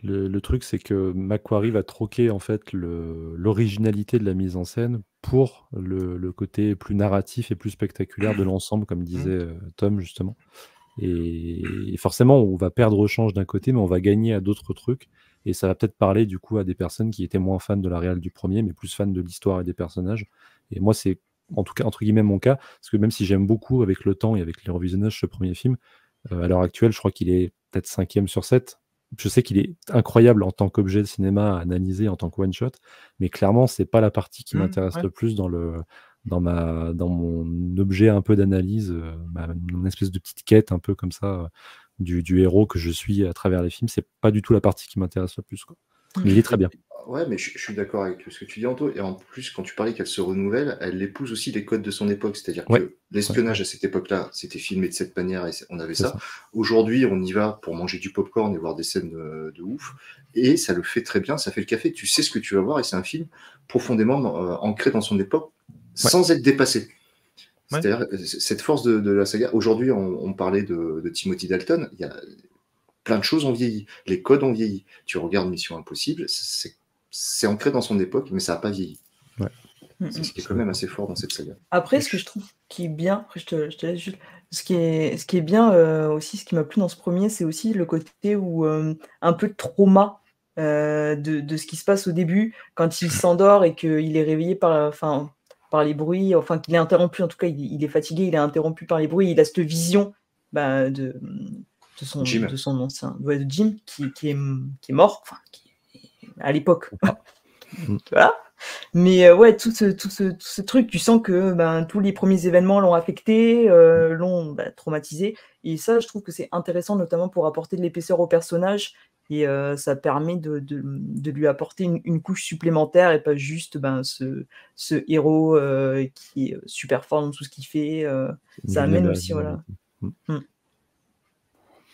Le truc, c'est que Macquarie va troquer en fait l'originalité de la mise en scène pour le côté plus narratif et plus spectaculaire de l'ensemble, comme disait Tom justement. Et forcément, on va perdre au change d'un côté, mais on va gagner à d'autres trucs. Et ça va peut-être parler du coup à des personnes qui étaient moins fans de la réal du premier, mais plus fans de l'histoire et des personnages. Et moi, c'est en tout cas, entre guillemets, mon cas, parce que même si j'aime beaucoup avec le temps et avec les revisionnages ce premier film, à l'heure actuelle, je crois qu'il est peut-être 5e sur 7. Je sais qu'il est incroyable en tant qu'objet de cinéma à analyser en tant que one-shot, mais clairement, c'est pas la partie qui m'intéresse le plus dans mon objet un peu d'analyse, mon espèce de petite quête un peu comme ça du héros que je suis à travers les films. C'est pas du tout la partie qui m'intéresse le plus, quoi. Mais il est très bien. Ouais, mais je suis d'accord avec ce que tu dis, Anto. Et en plus, quand tu parlais qu'elle se renouvelle, elle épouse aussi les codes de son époque. C'est-à-dire que l'espionnage à cette époque-là, c'était filmé de cette manière et on avait ça. Aujourd'hui, on y va pour manger du popcorn et voir des scènes de ouf. Et ça le fait très bien, ça fait le café. Tu sais ce que tu vas voir et c'est un film profondément ancré dans son époque sans être dépassé. C'est-à-dire cette force de la saga. Aujourd'hui, on parlait de Timothy Dalton. Il y a plein de choses ont vieilli. Les codes ont vieilli. Tu regardes Mission Impossible, c'est ancré dans son époque, mais ça n'a pas vieilli. C'est ce qui est quand même assez fort dans cette saga. Après, ce que je trouve qui est bien, après je te laisse juste, ce qui est bien aussi, ce qui m'a plu dans ce premier, c'est aussi le côté où un peu de trauma de ce qui se passe au début, quand il s'endort et qu'il est réveillé par les bruits, enfin qu'il est interrompu, en tout cas il est fatigué, il est interrompu par les bruits, il a cette vision de son ancien de Jim qui est mort, à l'époque. Voilà. Mais tout ce truc, tu sens que tous les premiers événements l'ont affecté, l'ont traumatisé. Et ça, je trouve que c'est intéressant, notamment pour apporter de l'épaisseur au personnage. Et ça permet de lui apporter une couche supplémentaire et pas juste ce héros qui est super fort dans tout ce qu'il fait. Ça amène aussi, voilà.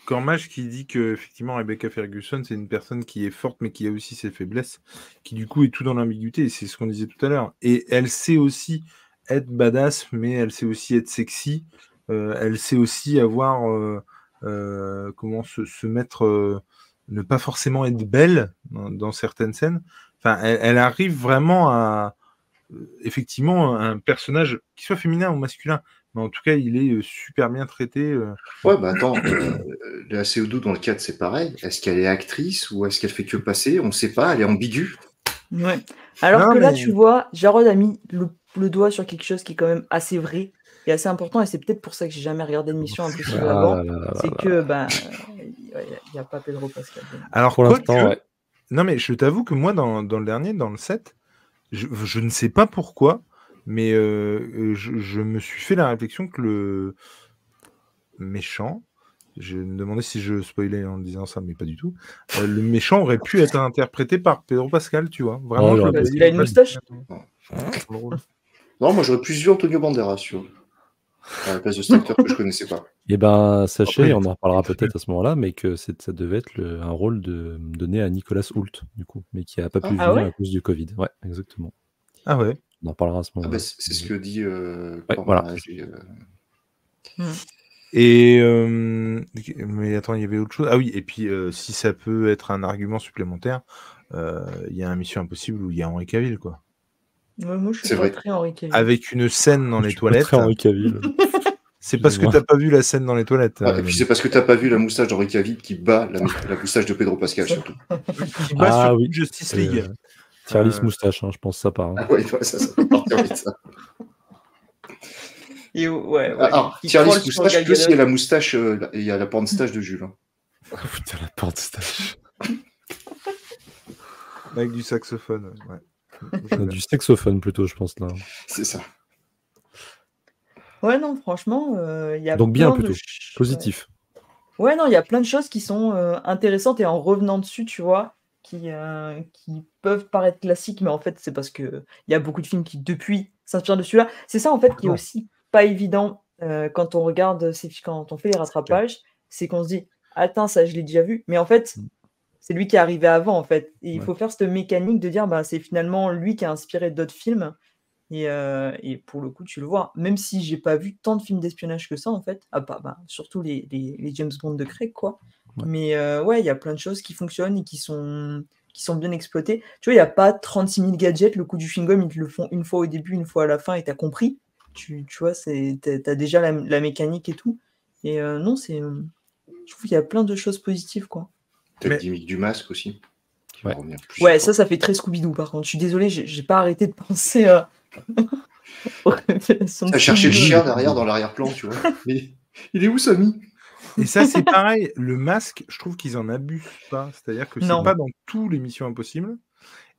Cormage qui dit que effectivement Rebecca Ferguson c'est une personne qui est forte mais qui a aussi ses faiblesses, qui du coup est tout dans l'ambiguïté, et c'est ce qu'on disait tout à l'heure. Et elle sait aussi être badass, mais elle sait aussi être sexy. Elle sait aussi avoir comment se mettre, ne pas forcément être belle dans certaines scènes. Enfin, elle arrive vraiment à effectivement un personnage qui soit féminin ou masculin. Mais en tout cas, il est super bien traité. Ouais, attends, la CO2 dans le 4, c'est pareil. Est-ce qu'elle est actrice ou est-ce qu'elle fait que passer? On ne sait pas, elle est ambiguë. Ouais. Alors là, tu vois, Jarod a mis le doigt sur quelque chose qui est quand même assez vrai et assez important, et c'est peut-être pour ça que j'ai jamais regardé de Mission Impossible avant. C'est que, il n'y a pas Pedro Pascal. Alors, pour l'instant, non, mais je t'avoue que moi, dans le dernier, dans le 7, je ne sais pas pourquoi, mais je me suis fait la réflexion que le méchant, je me demandais si je spoilais en disant ça, mais pas du tout, le méchant aurait pu être interprété par Pedro Pascal, tu vois. Vraiment, il a une moustache. Non, moi j'aurais plus vu Antonio Banderas, tu vois, à la place de cet acteur que je connaissais pas. Et sachez, on en reparlera peut-être à ce moment-là, mais que ça devait être un rôle donné à Nicolas Hoult, du coup, mais qui n'a pas pu venir à cause du Covid. Ouais, exactement. Ah ouais. On en parlera à ce moment-là. C'est ce que dit voilà. Et mais attends, il y avait autre chose. Ah oui, et puis si ça peut être un argument supplémentaire, il y a un Mission Impossible où il y a Henry Cavill, quoi. Ouais, moi je suis pas très Henry Cavill. Avec une scène dans les toilettes. Très Henry Cavill. C'est parce que t'as pas vu la scène dans les toilettes. Et puis c'est parce que t'as pas vu la moustache d'Henry Cavill qui bat la moustache de Pedro Pascal, surtout. Qui bat sur Justice League. Tierlist moustache, hein, je pense ça part. Hein. Ah ouais, ça peut partir vite, ça. Et ouais. Tierlist moustache, plus il y a la moustache, il y a la porn-stache de Jules. Hein. Oh putain, la porn-stache. Avec du saxophone, ouais. Du saxophone plutôt, je pense, là. C'est ça. Ouais, non, franchement, il y a donc bien plutôt, positif. Ouais, non, il y a plein de choses qui sont intéressantes, et en revenant dessus, tu vois, qui peuvent paraître classiques, mais en fait, c'est parce qu'il y a beaucoup de films qui, depuis, s'inspirent de celui-là. C'est ça, en fait, qui est aussi pas évident quand on regarde, quand on fait les rattrapages, c'est qu'on se dit, attends, ça, je l'ai déjà vu, mais en fait, c'est lui qui est arrivé avant, en fait. Et il faut faire cette mécanique de dire, c'est finalement lui qui a inspiré d'autres films. Et pour le coup, tu le vois, même si j'ai pas vu tant de films d'espionnage que ça, en fait, surtout les James Bond de Craig, quoi. Ouais. Mais il y a plein de choses qui fonctionnent et qui sont bien exploitées. Tu vois, il n'y a pas 36 000 gadgets, le coup du chewing-gum, ils te le font une fois au début, une fois à la fin, et t'as compris. Tu vois, t'as déjà la mécanique et tout. Et non, je trouve qu'il y a plein de choses positives, quoi. Peut-être Mais- gimmick du masque aussi. Qui va revenir plus Ouais, ça fait très Scooby-Doo, par contre. Je suis désolé, j'ai pas arrêté de penser aux révélations de à chercher le Scooby-Doo. chien derrière dans l'arrière-plan, tu vois. Mais il est où, Samy? Et ça, c'est pareil. Le masque, je trouve qu'ils en abusent pas. C'est-à-dire que c'est Non. pas dans tous les Missions Impossibles.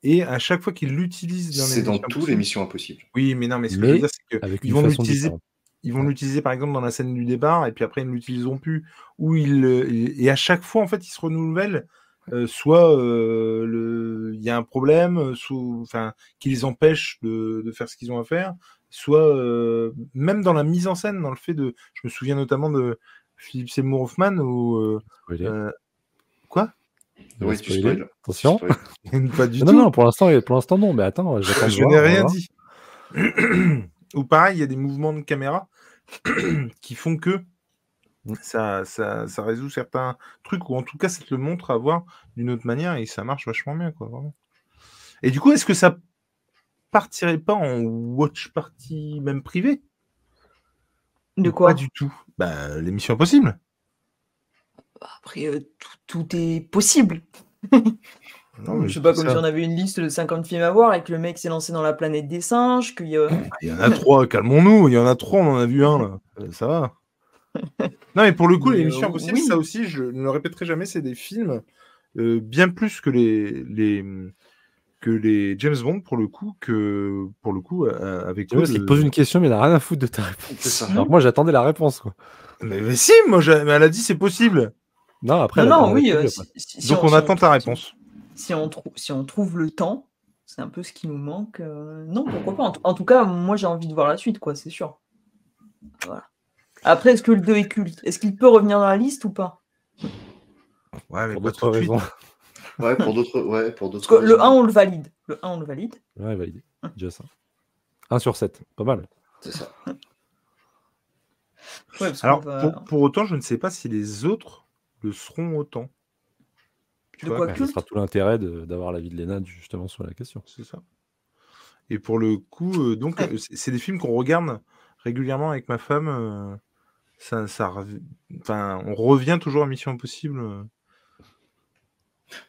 Et à chaque fois qu'ils l'utilisent dans les C'est dans Missions tous les Impossibles. Missions Impossibles. Oui, mais non, mais ce que je veux Mais dire, c'est avec qu'ils une vont façon l'utiliser. différente. Ils vont l'utiliser par exemple dans la scène du départ, et puis après ils ne l'utiliseront plus. Ou et à chaque fois, en fait, ils se renouvellent. Soit il y a un problème, enfin, qui les empêche de faire ce qu'ils ont à faire, soit même dans la mise en scène, dans le fait de. Je me souviens notamment de Philippe Seymour Hoffman où. Quoi? Oui, tu spoil. Attention. Pas du tout. Non, pour l'instant, non, mais attends, j'attends de Je voir, n'ai on va rien voir. dit. Ou pareil, il y a des mouvements de caméra qui font que ça résout certains trucs, ou en tout cas, ça te le montre à voir d'une autre manière, et ça marche vachement bien, quoi, vraiment. Et du coup, est-ce que ça partirait pas en watch party, même privée? De Ou quoi? Pas du tout. Bah, l'émission Impossible. Après, tout est possible. Non, mais Je sais pas, dis comme ça. si on avait une liste de 50 films à voir et que le mec s'est lancé dans la planète des singes, qu'il y a... Il y en a 3, calmons-nous. Il y en a 3, on en a vu un, là. Ça va. Non, mais pour le coup, Mais, l'émission Impossible, oui. ça aussi, je ne le répéterai jamais, c'est des films bien plus que les James Bond, pour le coup, avec Tu vois, il te pose une question, mais il n'a rien à foutre de ta réponse. C'est ça. Alors que moi, j'attendais la réponse, quoi. Mais si, moi, mais elle a dit c'est possible. Non, après, Non, elle a oui, répondu après. Donc on attend ta réponse. Si on trouve le temps, c'est un peu ce qui nous manque. Non, pourquoi pas. En tout cas, moi, j'ai envie de voir la suite, quoi, c'est sûr. Voilà. Après, est-ce que le 2 est culte? Est-ce qu'il peut revenir dans la liste ou pas? Ouais, mais Pour pas d'autres tout de suite. raisons. Ouais, pour d'autres. Parce que le 1, on le valide. Ouais, validé. Déjà ça. 1 sur 7, pas mal. C'est ça. Ouais, parce Alors, qu'on va- pour autant, je ne sais pas si les autres le seront autant. Tu De vois, quoi Ouais, ce culte? sera tout l'intérêt d'avoir l'avis de Léna justement sur la question. c'est ça. Et pour le coup, donc, c'est des films qu'on regarde régulièrement avec ma femme. Enfin, on revient toujours à Mission Impossible.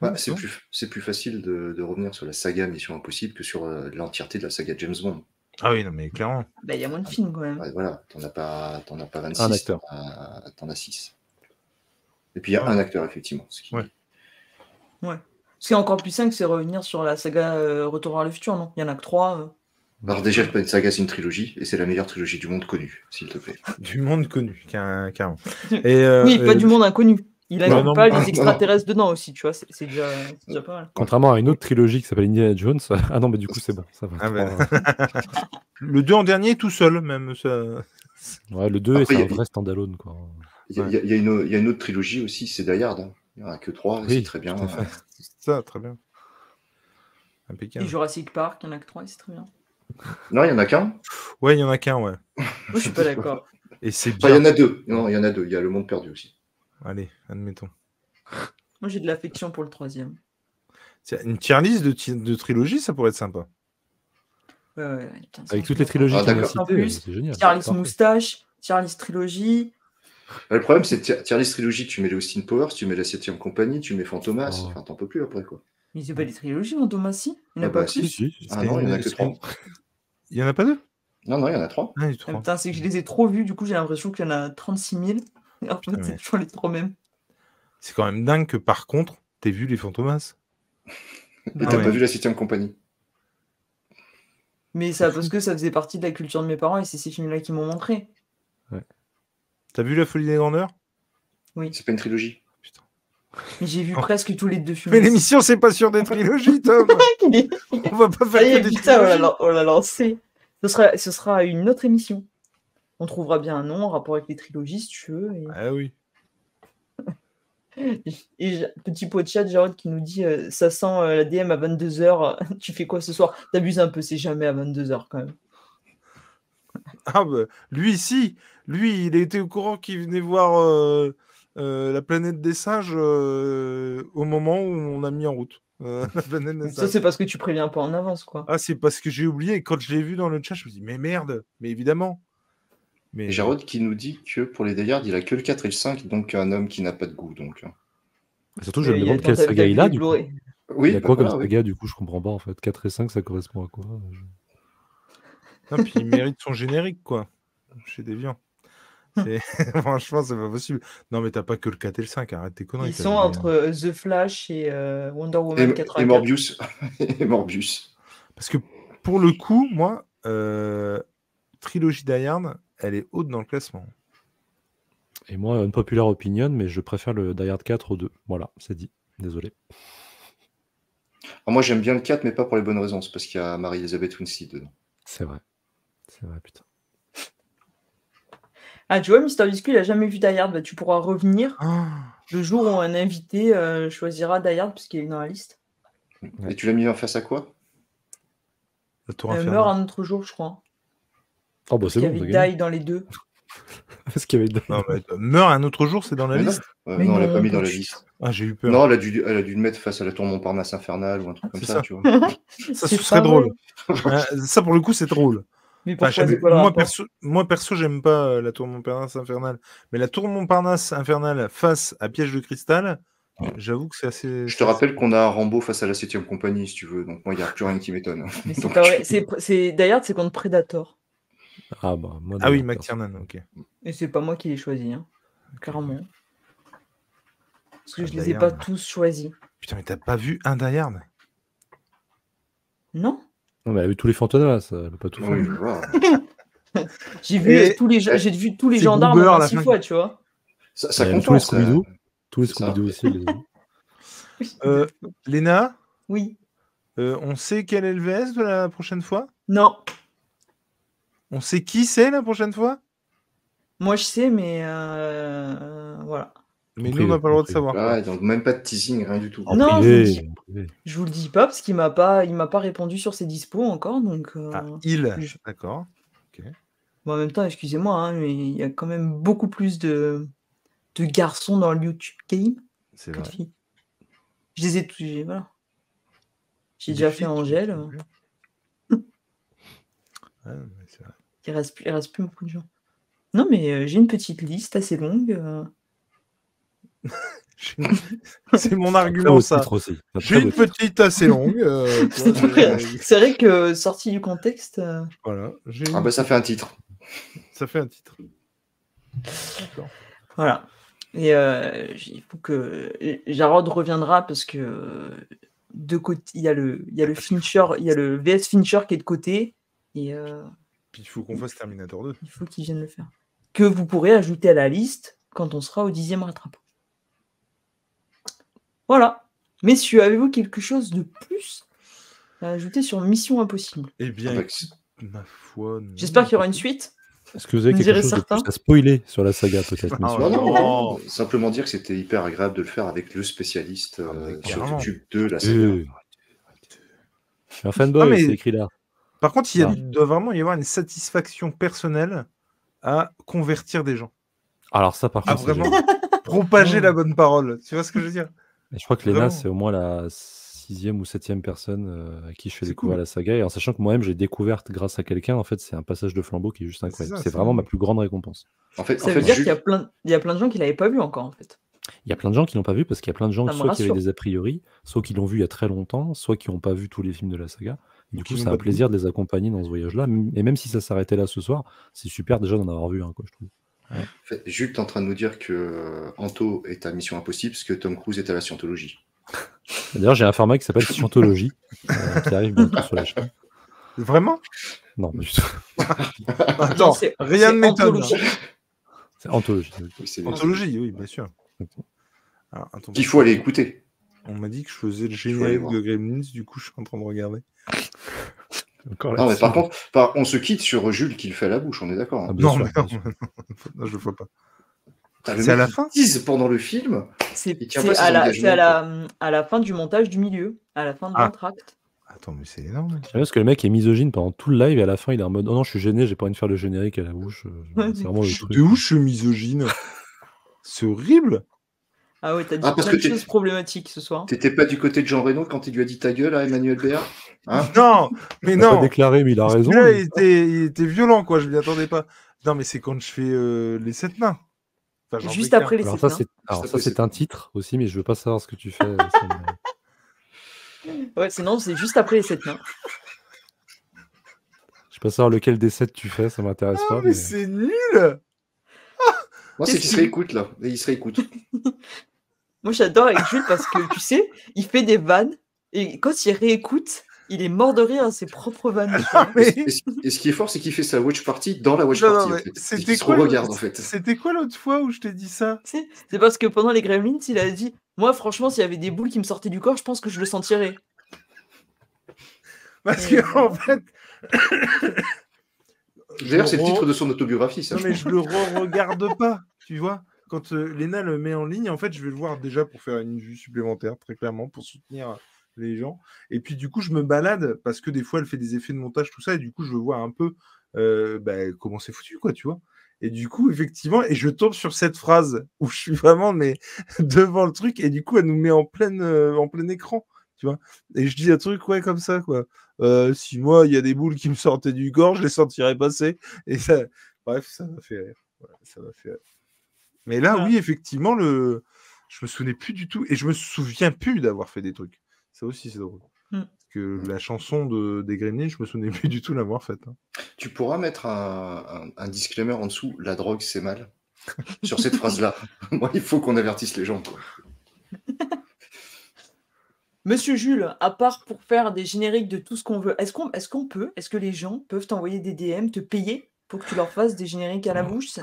Bah, Oui, c'est plus facile de revenir sur la saga Mission Impossible que sur l'entièreté de la saga James Bond. Ah oui, non, mais clairement. Bah, il y a moins de films quand même. Ouais, voilà, t'en as pas 26, Un acteur. t'en as 6. Et puis il y a un acteur, effectivement. Ouais. Ce qui est encore plus simple, c'est revenir sur la saga Retour vers le futur, non? Il y en a que 3. Alors déjà, une saga, c'est une trilogie, et c'est la meilleure trilogie du monde connue, s'il te plaît. Du monde connu, carrément. Oui, pas du monde inconnu. Il Ouais, inclut non, pas mais- les extraterrestres dedans aussi, tu vois, c'est déjà pas mal. Contrairement à une autre trilogie qui s'appelle Indiana Jones. Ah non, mais du coup, c'est bon. Ça va. Ah ben. Le 2 en dernier, tout seul, même. Ça... Ouais, le 2, Après, c'est il y un a- vrai standalone, quoi. Il y a une autre trilogie aussi, c'est Die Hard. Hein. Il n'y en a que 3, Oui, c'est très bien. tout à fait. Ça, très bien. Et Impeccable. Jurassic Park, il y en a que 3 et c'est très bien. Non, il n'y en a qu'un. Ouais, il y en a qu'un, ouais. Moi, je suis pas d'accord. Et c'est Enfin, bien. il y en a deux. Non, il y en a deux. Il y a Le Monde Perdu aussi. Allez, admettons. Moi, j'ai de l'affection pour le 3e. C'est une tier list de trilogie, ça pourrait être sympa. Ouais, putain, ça, Avec on toutes peut les trilogies Ah, qu'on a d'accord. En citées, plus, c'est génial. Charles Parfait. Moustache, Charles Trilogie. Le problème, c'est que tier list trilogie, tu mets les Austin Powers, tu mets la 7ème compagnie, tu mets Fantomas. Oh. Enfin, t'en peux plus après, quoi. Mais c'est pas des trilogies, mon Thomas, si? Il n'y en a Ah pas bah, plus. Si. Ah non, il n'y en a que 3. Il y en a pas deux? Non, il y en a 3. Ah, il y en a Ah, trois. putain, c'est que je les ai trop vus, du coup, j'ai l'impression qu'il y en a 36 000. Et en fait, Putain, c'est mais- toujours les 3 mêmes. C'est quand même dingue que par contre, t'aies vu les Fantomas. Et Bah t'as ouais. pas vu la 7ème compagnie. Mais ça, parce que ça faisait partie de la culture de mes parents et c'est ces films-là qui m'ont montré. T'as vu La Folie des Grandeurs? C'est pas une trilogie. Putain. Mais j'ai vu Oh. presque tous les 2 films. Mais l'émission, c'est pas sur des trilogies, Tom. On va pas Ça y faire est, que des putain, trilogies. on l'a lancé. Ce sera une autre émission. On trouvera bien un nom en rapport avec les trilogies, si tu veux. Ah oui. Et petit pot de chat, Jarod qui nous dit ça sent la DM à 22h. Tu fais quoi ce soir? T'abuses un peu, c'est jamais à 22h quand même. Ah bah, lui ici, lui, il a été au courant qu'il venait voir la planète des singes au moment où on a mis en route. La planète des Ça, singes. c'est parce que tu préviens pas en avance, quoi. Ah, c'est parce que j'ai oublié, et quand je l'ai vu dans le chat, je me dis, mais merde, mais évidemment. Mais Et Jarod qui nous dit que pour les Die Hard, il a que le 4 et le 5, donc un homme qui n'a pas de goût. Donc. Surtout, je me Il y a demande dans quelle ta saga vie il a, les du coup. Blu-ray. Oui, Il a bah quoi comme voilà, oui. saga, du coup, je comprends pas, en fait. 4 et 5, ça correspond à quoi? non, puis il mérite son générique, quoi. Chez Deviant. Franchement, c'est pas possible. Non, mais t'as pas que le 4 et le 5, arrête tes conneries. Ils t'as sont des- entre The Flash et Wonder Woman Et 84. Morbius. Et Morbius. Parce que pour le coup, moi, trilogie Die Hard, elle est haute dans le classement. Et moi, une populaire opinion, mais je préfère le Die Hard 4 au 2. Voilà, c'est dit. Désolé. Alors, moi, j'aime bien le 4, mais pas pour les bonnes raisons. C'est parce qu'il y a Marie-Elisabeth Winstead dedans. C'est vrai. C'est vrai, putain. Ah, tu vois, Mister Biscuit, il a jamais vu Die Hard. Bah, tu pourras revenir Ah, le jour où un invité choisira Die Hard, puisqu'il est dans la liste. Ouais. Et tu l'as mis en face à quoi? la tour Meurt infernale. un autre jour, je crois. Oh, bah Parce c'est qu'il y bon, avait t'as gagné. Die dans les deux. Parce qu'il y avait Non, mais meurt un autre jour, c'est dans la Mais non. liste. Mais Non, elle l'a non, pas mis dans pas la du liste. Ah, j'ai eu peur. Non, elle a dû le mettre face à la tour Montparnasse infernale ou un truc comme C'est ça, ça. tu vois. Ça, C'est ce serait pas drôle. vrai. Ça, pour le coup, c'est drôle. Mais Enfin, pourquoi c'est quoi le moi, rapport perso, j'aime pas la tour Montparnasse infernale. Mais la tour Montparnasse infernale face à Piège de cristal, j'avoue que c'est assez. Je te rappelle qu'on a Rambo face à la 7ème compagnie, si tu veux. Donc, moi, il n'y a plus rien qui m'étonne. Mais c'est Donc, pas vrai. Die Hard, c'est contre Predator. Ah, bah, moi, Ah oui, Die Hard, McTiernan, ok. Et c'est pas moi qui l'ai choisi, hein. Clairement. Parce que Ah, je les Die ai pas Hard. tous choisis. Putain, mais t'as pas vu un Die Hard? Non. Non, mais elle a vu tous les fantasmas, ça, elle a pas tout fait. oui, je vois. J'ai vu Et- j'ai vu tous les c'est gendarmes Gruber au à moins la 6 fin. fois, tu vois. Ça Elle a vu compte tous les ça. Scooby-Doo. Tous les C'est ça. Scooby-Doo aussi, elle les a vus. Léna, Oui. on sait quel est le VS de la prochaine fois? Non. On sait qui c'est la prochaine fois? Moi, je sais, mais voilà. Mais En nous, on n'a privé, pas le droit en de privé. savoir. quoi. Ouais, donc même pas de teasing, rien du tout. En Non, je vous le privé, dis. en privé. Je vous le dis pas parce qu'il m'a pas répondu sur ses dispos encore, donc. Ah, il. je- D'accord. Bon, en même temps, excusez-moi, hein, mais il y a quand même beaucoup plus de garçons dans le YouTube Game C'est que vrai. de filles. Je les ai tous. Voilà. J'ai Des déjà filles fait qui- Angèle. Ouais, mais c'est vrai. Il reste plus beaucoup de gens. Non, mais j'ai une petite liste assez longue. C'est mon Très argument, beau ça. titre aussi. Un J'ai très une beau titre. petite assez longue. tu vois, C'est vrai que sorti du contexte. Voilà. Ah bah ça fait un titre. Ça fait un titre. D'accord. Voilà. Et il faut que Jarod reviendra parce que de côté, il y a le Fincher, il y a le VS Fincher qui est de côté et Puis il faut qu'on fasse Terminator 2. il faut qu'il vienne le faire. Que vous pourrez ajouter à la liste quand on sera au 10e rattrapage. Voilà. Messieurs, avez-vous quelque chose de plus à ajouter sur Mission Impossible? Eh bien, Ah bah, écoute, ma foi. non. J'espère qu'il y aura une suite. Est-ce que vous avez Vous quelque direz chose de certains plus à spoiler sur la saga, peut-être, Ah, messieurs? Non, non, Oh. non. Simplement dire que c'était hyper agréable de le faire avec le spécialiste mais sur carrément. YouTube de la saga. Je suis un fanboy, Non, mais- c'est écrit là. Par contre, Ah. il doit vraiment y avoir une satisfaction personnelle à convertir des gens. Alors ça, par Ah, contre, c'est vraiment génial. Propager Oh. la bonne parole. Tu vois ce que je veux dire? Et je crois que Léna, Vraiment. c'est au moins la 6e ou 7e personne à qui je fais C'est découvrir cool. la saga. Et en sachant que moi-même, j'ai découvert grâce à quelqu'un, en fait, c'est un passage de flambeau qui est juste C'est incroyable. ça, C'est c'est vraiment ma dingue. plus grande récompense. En fait, Ça veut dire Jules- qu'il y a plein de gens qui l'avaient pas vu encore en fait. Il y a plein de gens qui l'ont pas vu parce qu'il y a plein de gens Ça me soit qui avaient rassure. des a priori, soit qui l'ont vu il y a très longtemps, soit qui n'ont pas vu tous les films de la saga. Et du Ou qui coup, n'ont c'est pas un de plaisir de les accompagner dans ce voyage-là. Et même si ça s'arrêtait là ce soir, c'est super déjà d'en avoir vu un, quoi, je trouve. En fait, Jules, t'es en train de nous dire que Anto est à Mission Impossible parce que Tom Cruise est à la Scientologie. D'ailleurs, j'ai un format qui s'appelle Scientologie, qui arrive bientôt sur la chaîne. Vraiment? Non, pas du tout. Attends, Non, c'est- rien c'est ne m'étonne. anthologie. C'est Anthologie. Oui, c'est Anthologie, oui, bien sûr. Alors, attends, qu'il faut aller écouter. on m'a dit que je faisais le faut aller générique voir. de Gremlins, du coup, je suis en train de regarder. Encore Non, mais là-dessus. par contre, on se quitte sur Jules qui le fait à la bouche, on est d'accord. Ah, Hein. bien Non, sûr, mais bien non, sûr. non, je le ferai pas. Putain, le C'est à mec, la il fin tease pendant le film. C'est Il tient c'est pas ses à la, engagements, c'est à la fin du montage du milieu, à la fin de Ah. l'entracte. Attends, mais c'est énorme. J'aime bien parce que le mec est misogyne pendant tout le live et à la fin il est en mode oh non, je suis gêné, j'ai pas envie de faire le générique à la bouche. Ouais, C'est vraiment le c'est- truc. De où je suis misogyne? C'est horrible. Ah ouais, t'as dit Ah, parce plein que de choses problématiques ce soir. t'étais pas du côté de Jean Reno quand il lui a dit ta gueule à Emmanuel Béard, hein? Non, mais Il a pas non. déclaré, mais il a raison. Celui-là, lui. il était violent, quoi. Je m'y attendais pas. Non, mais c'est quand je fais les 7 nains. Enfin, j'en Juste fais qu'un. après les Alors 7 ça, nains. c'est un titre aussi, mais je veux pas savoir ce que tu fais. Ouais, sinon, c'est juste après les 7 nains. Je veux pas savoir lequel des 7 tu fais, ça m'intéresse pas. Mais c'est nul. Moi, c'est qu'il se réécoute, là. Et il se réécoute. Moi, j'adore avec Jules parce que, tu sais, il fait des vannes et quand il réécoute, il est mort de rire à ses propres vannes. tu vois. Mais... Et ce qui est fort, c'est qu'il fait sa watch party dans la watch Non, party, non, en mais fait. c'était Il se quoi, regarde, en fait. C'était quoi l'autre fois où je t'ai dit ça? C'est parce que pendant les Gremlins, il a dit moi, franchement, s'il y avait des boules qui me sortaient du corps, je pense que je le sentirais. Parce que en fait, D'ailleurs, c'est le titre de son autobiographie, ça. non, mais je le re-regarde pas, tu vois. Quand Léna le met en ligne, en fait, je vais le voir déjà pour faire une vue supplémentaire, très clairement, pour soutenir les gens. Et puis, du coup, je me balade parce que des fois, elle fait des effets de montage, tout ça, et du coup, je veux voir un peu comment c'est foutu, quoi, tu vois. Et du coup, effectivement, et je tombe sur cette phrase où je suis vraiment devant le truc, et du coup, elle nous met en plein écran, tu vois. Et je dis un truc, ouais, comme ça, quoi. Si moi, il y a des boules qui me sortaient du corps, je les sentirais passer. Et ça, bref, ça m'a fait rire. Voilà, ça m'a fait rire. Mais là, Voilà. oui, effectivement, je me souvenais plus du tout. Et je me souviens plus d'avoir fait des trucs. Ça aussi, c'est drôle. Parce que la chanson des Gremlins, je me souvenais plus du tout l'avoir faite. Hein. Tu pourras mettre un disclaimer en dessous, la drogue, c'est mal. Sur cette phrase-là. Moi, il faut qu'on avertisse les gens, quoi. Monsieur Jules, à part pour faire des génériques de tout ce qu'on veut, est-ce que les gens peuvent t'envoyer des DM, te payer pour que tu leur fasses des génériques à la bouche? Ça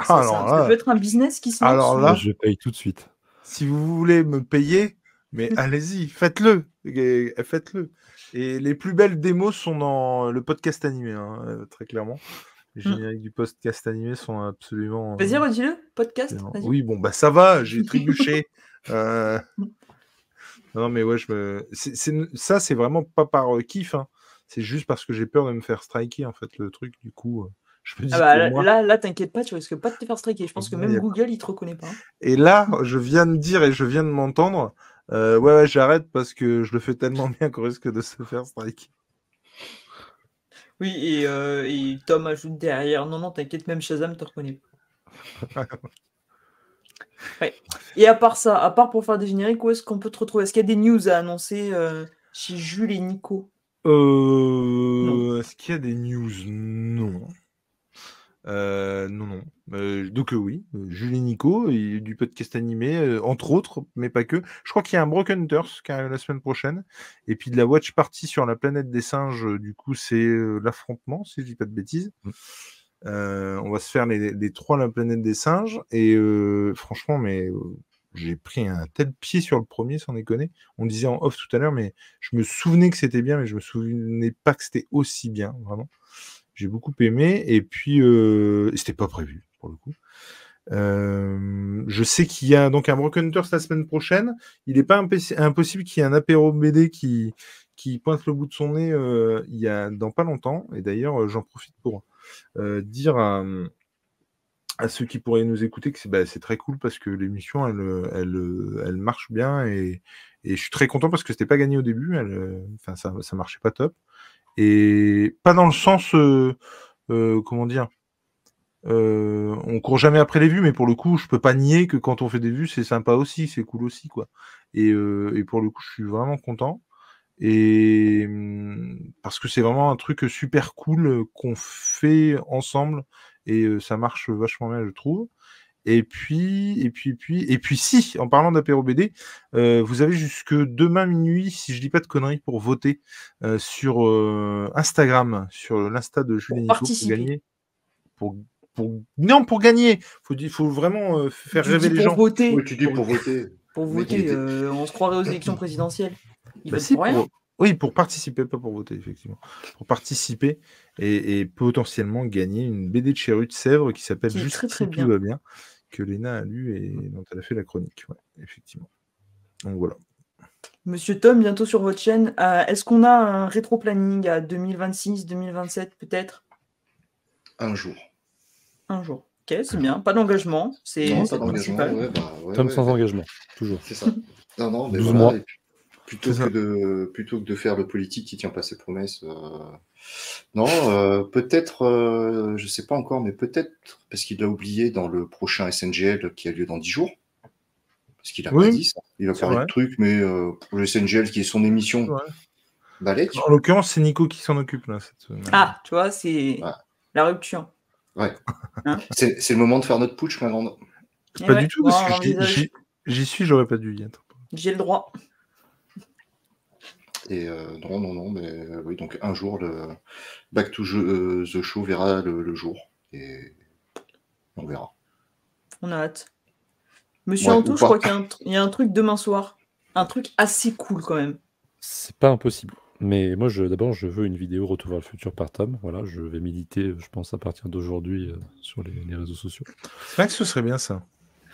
peut être un business qui se lance. Alors Moi, là, je paye tout de suite. si vous voulez me payer, mais allez-y, faites-le. Faites-le. Et les plus belles démos sont dans le podcast animé, hein, très clairement. Les génériques du podcast animé sont absolument... Vas-y, redis-le, podcast. Vas-y. Oui, bon, bah ça va, j'ai trébuché. Non, mais ouais, ça, c'est vraiment pas par kiff. Hein. C'est juste parce que j'ai peur de me faire striker, en fait, le truc. Du coup, je me dis pour moi... Là, t'inquiète pas, tu risques pas de te faire striker. Je pense que même Google, il te reconnaît pas. Et là, je viens de dire et je viens de m'entendre, ouais, j'arrête parce que je le fais tellement bien qu'on risque de se faire striker. Oui, et Tom ajoute derrière, non, t'inquiète, même Shazam te reconnaît. Ouais. Et à part ça, à part pour faire des génériques, où est-ce qu'on peut te retrouver? Est-ce qu'il y a des news à annoncer chez Jules et Nico? Est-ce qu'il y a des news? Non. Non. Donc oui, Jules et Nico, et du podcast animé, entre autres, mais pas que. Je crois qu'il y a un Broken Hunters qui arrive la semaine prochaine. Et puis de la Watch Party sur la planète des singes, du coup, c'est l'affrontement, si je dis pas de bêtises. On va se faire les 3 la planète des singes. Et franchement, j'ai pris un tel pied sur le premier, sans déconner. On disait en off tout à l'heure, mais je me souvenais que c'était bien, mais je me souvenais pas que c'était aussi bien, vraiment. J'ai beaucoup aimé, et puis c'était pas prévu, pour le coup. Je sais qu'il y a donc un Broken Hunters la semaine prochaine. Il n'est pas impossible qu'il y ait un apéro BD qui pointe le bout de son nez il y a dans pas longtemps. Et d'ailleurs, j'en profite pour dire à ceux qui pourraient nous écouter que c'est très cool parce que l'émission elle marche bien, et je suis très content parce que c'était pas gagné au début. Ça marchait pas top, et pas dans le sens comment dire, on court jamais après les vues, mais pour le coup je peux pas nier que quand on fait des vues c'est sympa aussi, c'est cool aussi, quoi. Et pour le coup je suis vraiment content, et parce que c'est vraiment un truc super cool qu'on fait ensemble, et ça marche vachement bien, je trouve. Et puis si, en parlant d'apéro BD, vous avez jusque demain minuit, si je dis pas de conneries, pour voter sur Instagram, sur l'Insta de Jules et Nico, pour gagner. Pour gagner, faut vraiment faire rêver les gens. Voter. Oui, tu dis pour voter. Pour voter, on se croirait aux élections présidentielles. Ils votent pour rien. Oui, pour participer, pas pour voter, effectivement. Pour participer et potentiellement gagner une BD de Chéru de Sèvres qui s'appelle Juste si tout va bien, que Léna a lu et dont elle a fait la chronique. Ouais, effectivement. Donc voilà. Monsieur Tom, bientôt sur votre chaîne, est-ce qu'on a un rétro-planning à 2026, 2027 peut-être? Un jour. Un jour. Ok, c'est bien. Pas d'engagement. C'est Non, c'est pas le d'engagement. principal. Ouais, bah, ouais, Tom ouais, sans ouais, engagement, toujours. c'est ça. Non, non, mais 12 voilà. mois. Et puis, plutôt C'est ça. plutôt que de faire le politique qui tient pas ses promesses. Non, peut-être, je sais pas encore, mais peut-être parce qu'il l'a oublié dans le prochain SNGL qui a lieu dans 10 jours. Parce qu'il a pas Oui, dit ça. Il va c'est parler de vrai. trucs, mais pour le SNGL qui est son C'est émission, vrai. balèque. En l'occurrence, c'est Nico qui s'en occupe là cette semaine. Ah, tu vois, c'est Voilà. la rupture. Ouais. Hein C'est le moment de faire notre putsch, ma grande. Eh Pas ouais, du tout, moi, parce on que envisage. j'y suis, j'aurais pas dû y être. J'ai le droit. Et non, non, non, mais oui, donc un jour, le Back to the Show verra le jour. Et on verra. On a hâte. Monsieur Ouais, Anto, ou je crois pas. qu'il y a un truc demain soir. Un truc assez cool quand même. C'est pas impossible. Mais moi, d'abord, je veux une vidéo Retour vers le futur par Tom. Voilà, je vais militer, je pense, à partir d'aujourd'hui sur les réseaux sociaux. C'est vrai que ce serait bien ça.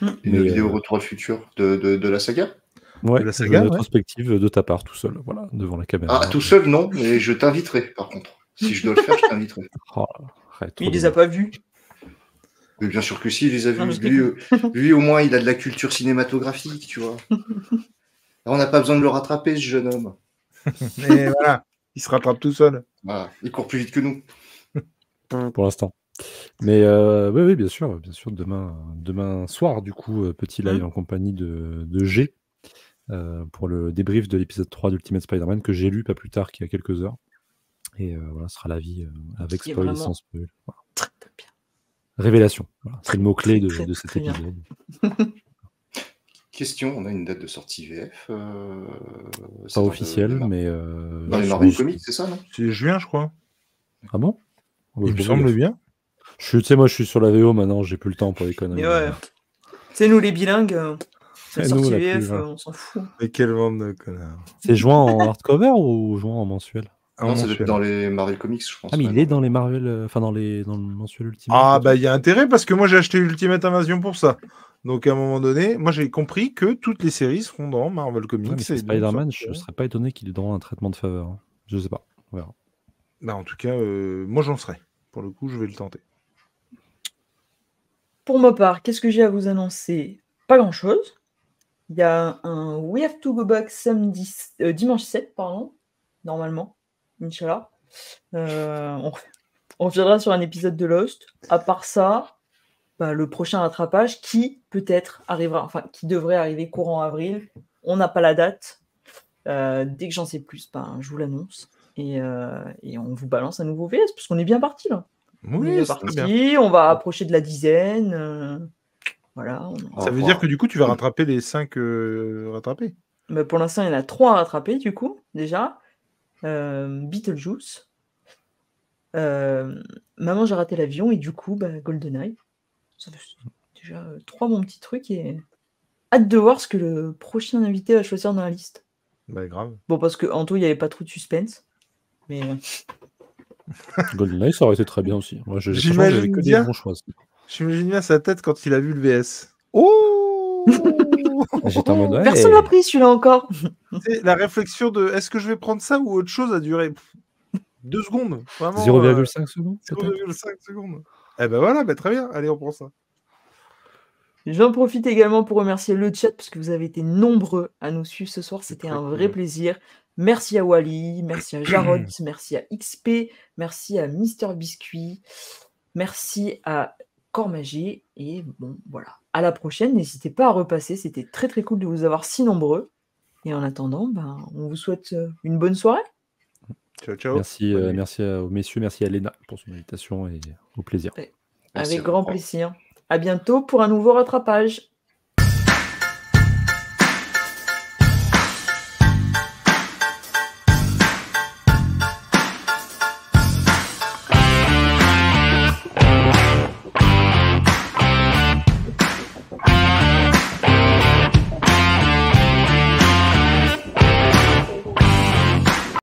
Une Mais, vidéo Retour à le futur de la saga. Ouais, De la je veux saga, une ouais. rétrospective de ta part, tout seul, voilà, devant la caméra. Ah, tout seul, non, mais je t'inviterai, par contre. Si je dois le faire, je t'inviterai. Oh, arrête, Mais trop il les a dommage. pas vus. Mais bien sûr que si, il les a Non, vus. je déconne. Lui, au moins, il a de la culture cinématographique, tu vois. On n'a pas besoin de le rattraper, ce jeune homme. Mais voilà, il se rattrape tout seul. Voilà. Il court plus vite que nous. Pour l'instant. Mais oui, oui, bien sûr, demain soir, du coup, petit live en compagnie de G pour le débrief de l'épisode 3 d'Ultimate Spider-Man que j'ai lu pas plus tard qu'il y a quelques heures. Et voilà, ce sera l'avis avec Qui est spoil et vraiment sans spoil. Voilà. très, très bien. Révélation, voilà. C'est le mot-clé Très, très, de cet très bien. épisode. Question, on a une date de sortie VF Pas officielle, mais... Dans les je Marvel suppose- Comics, c'est ça, non? C'est juin, je crois. Ah bon? Oh, Il je me sais semble pas. bien. Tu sais, moi, je suis sur la VO maintenant, j'ai plus le temps pour les conneries. Mais ouais. C'est nous les bilingues. La Et nous, sortie la VF, plus, on s'en fout. Mais quelle bande de connards. C'est joint en hardcover ou joint en mensuel? Un Non, c'est mensuel. dans les Marvel Comics, je pense. Ah, mais ouais, il est non. dans les Marvel, enfin dans le mensuel Ultimate. Ah, et bah, tout. il y a intérêt parce que moi, j'ai acheté Ultimate Invasion pour ça. Donc, à un moment donné, moi, j'ai compris que toutes les séries seront dans Marvel Comics. Ouais, mais c'est et donc, Spider-Man, ça- je serais pas étonné qu'il ait droit à un traitement de faveur. Hein. Je sais pas, on verra. Bah, en tout cas, moi, j'en serai. Pour le coup, je vais le tenter. Pour ma part, qu'est-ce que j'ai à vous annoncer? Pas grand-chose. Il y a un We Have to Go Back dimanche 7, pardon, normalement, Inch'Allah. On reviendra sur un épisode de Lost. À part ça, bah, le prochain rattrapage qui peut-être arrivera, enfin qui devrait arriver courant avril. On n'a pas la date. Dès que j'en sais plus, ben, je vous l'annonce. Et on vous balance un nouveau VS, parce qu'on est bien parti là. On est Oui, bien c'est très parti, bien. on va approcher de la dizaine. Voilà. Ça veut dire que du coup, tu vas rattraper les 5 rattrapés. Bah, pour l'instant, il y en a 3 à rattraper, du coup, déjà. Beetlejuice. Maman, j'ai raté l'avion, et du coup, bah, GoldenEye. Ça fait déjà 3 bons petits trucs, et hâte de voir ce que le prochain invité va choisir dans la liste. Bah, grave. Bon, parce que Anto, il n'y avait pas trop de suspense. Mais GoldenEye, ça aurait été très bien aussi. Moi, franchement, J'imagine j'avais que des bien. bons choix. J'imagine bien sa tête quand il a vu le VS. Oh J'étais en mode, ouais. personne l'a pris, celui-là encore. C'est la réflexion de est-ce que je vais prendre ça ou autre chose a duré 2 secondes. Vraiment, 0,5 secondes, peut-être. 0,5 secondes. Eh ben voilà, bah, très bien. Allez, on prend ça. J'en profite également pour remercier le chat, parce que vous avez été nombreux à nous suivre ce soir. C'était très un cool. vrai plaisir. Merci à Wally, merci à Jarod, merci à XP, merci à Mister Biscuit, merci à Cormagé. Et bon, voilà. À la prochaine. N'hésitez pas à repasser. C'était très très cool de vous avoir si nombreux. Et en attendant, ben, on vous souhaite une bonne soirée. Ciao, ciao. Merci, Bonne nuit. merci aux messieurs, merci à Léna pour son invitation et au plaisir. Merci Avec à grand vous. plaisir. À bientôt pour un nouveau rattrapage.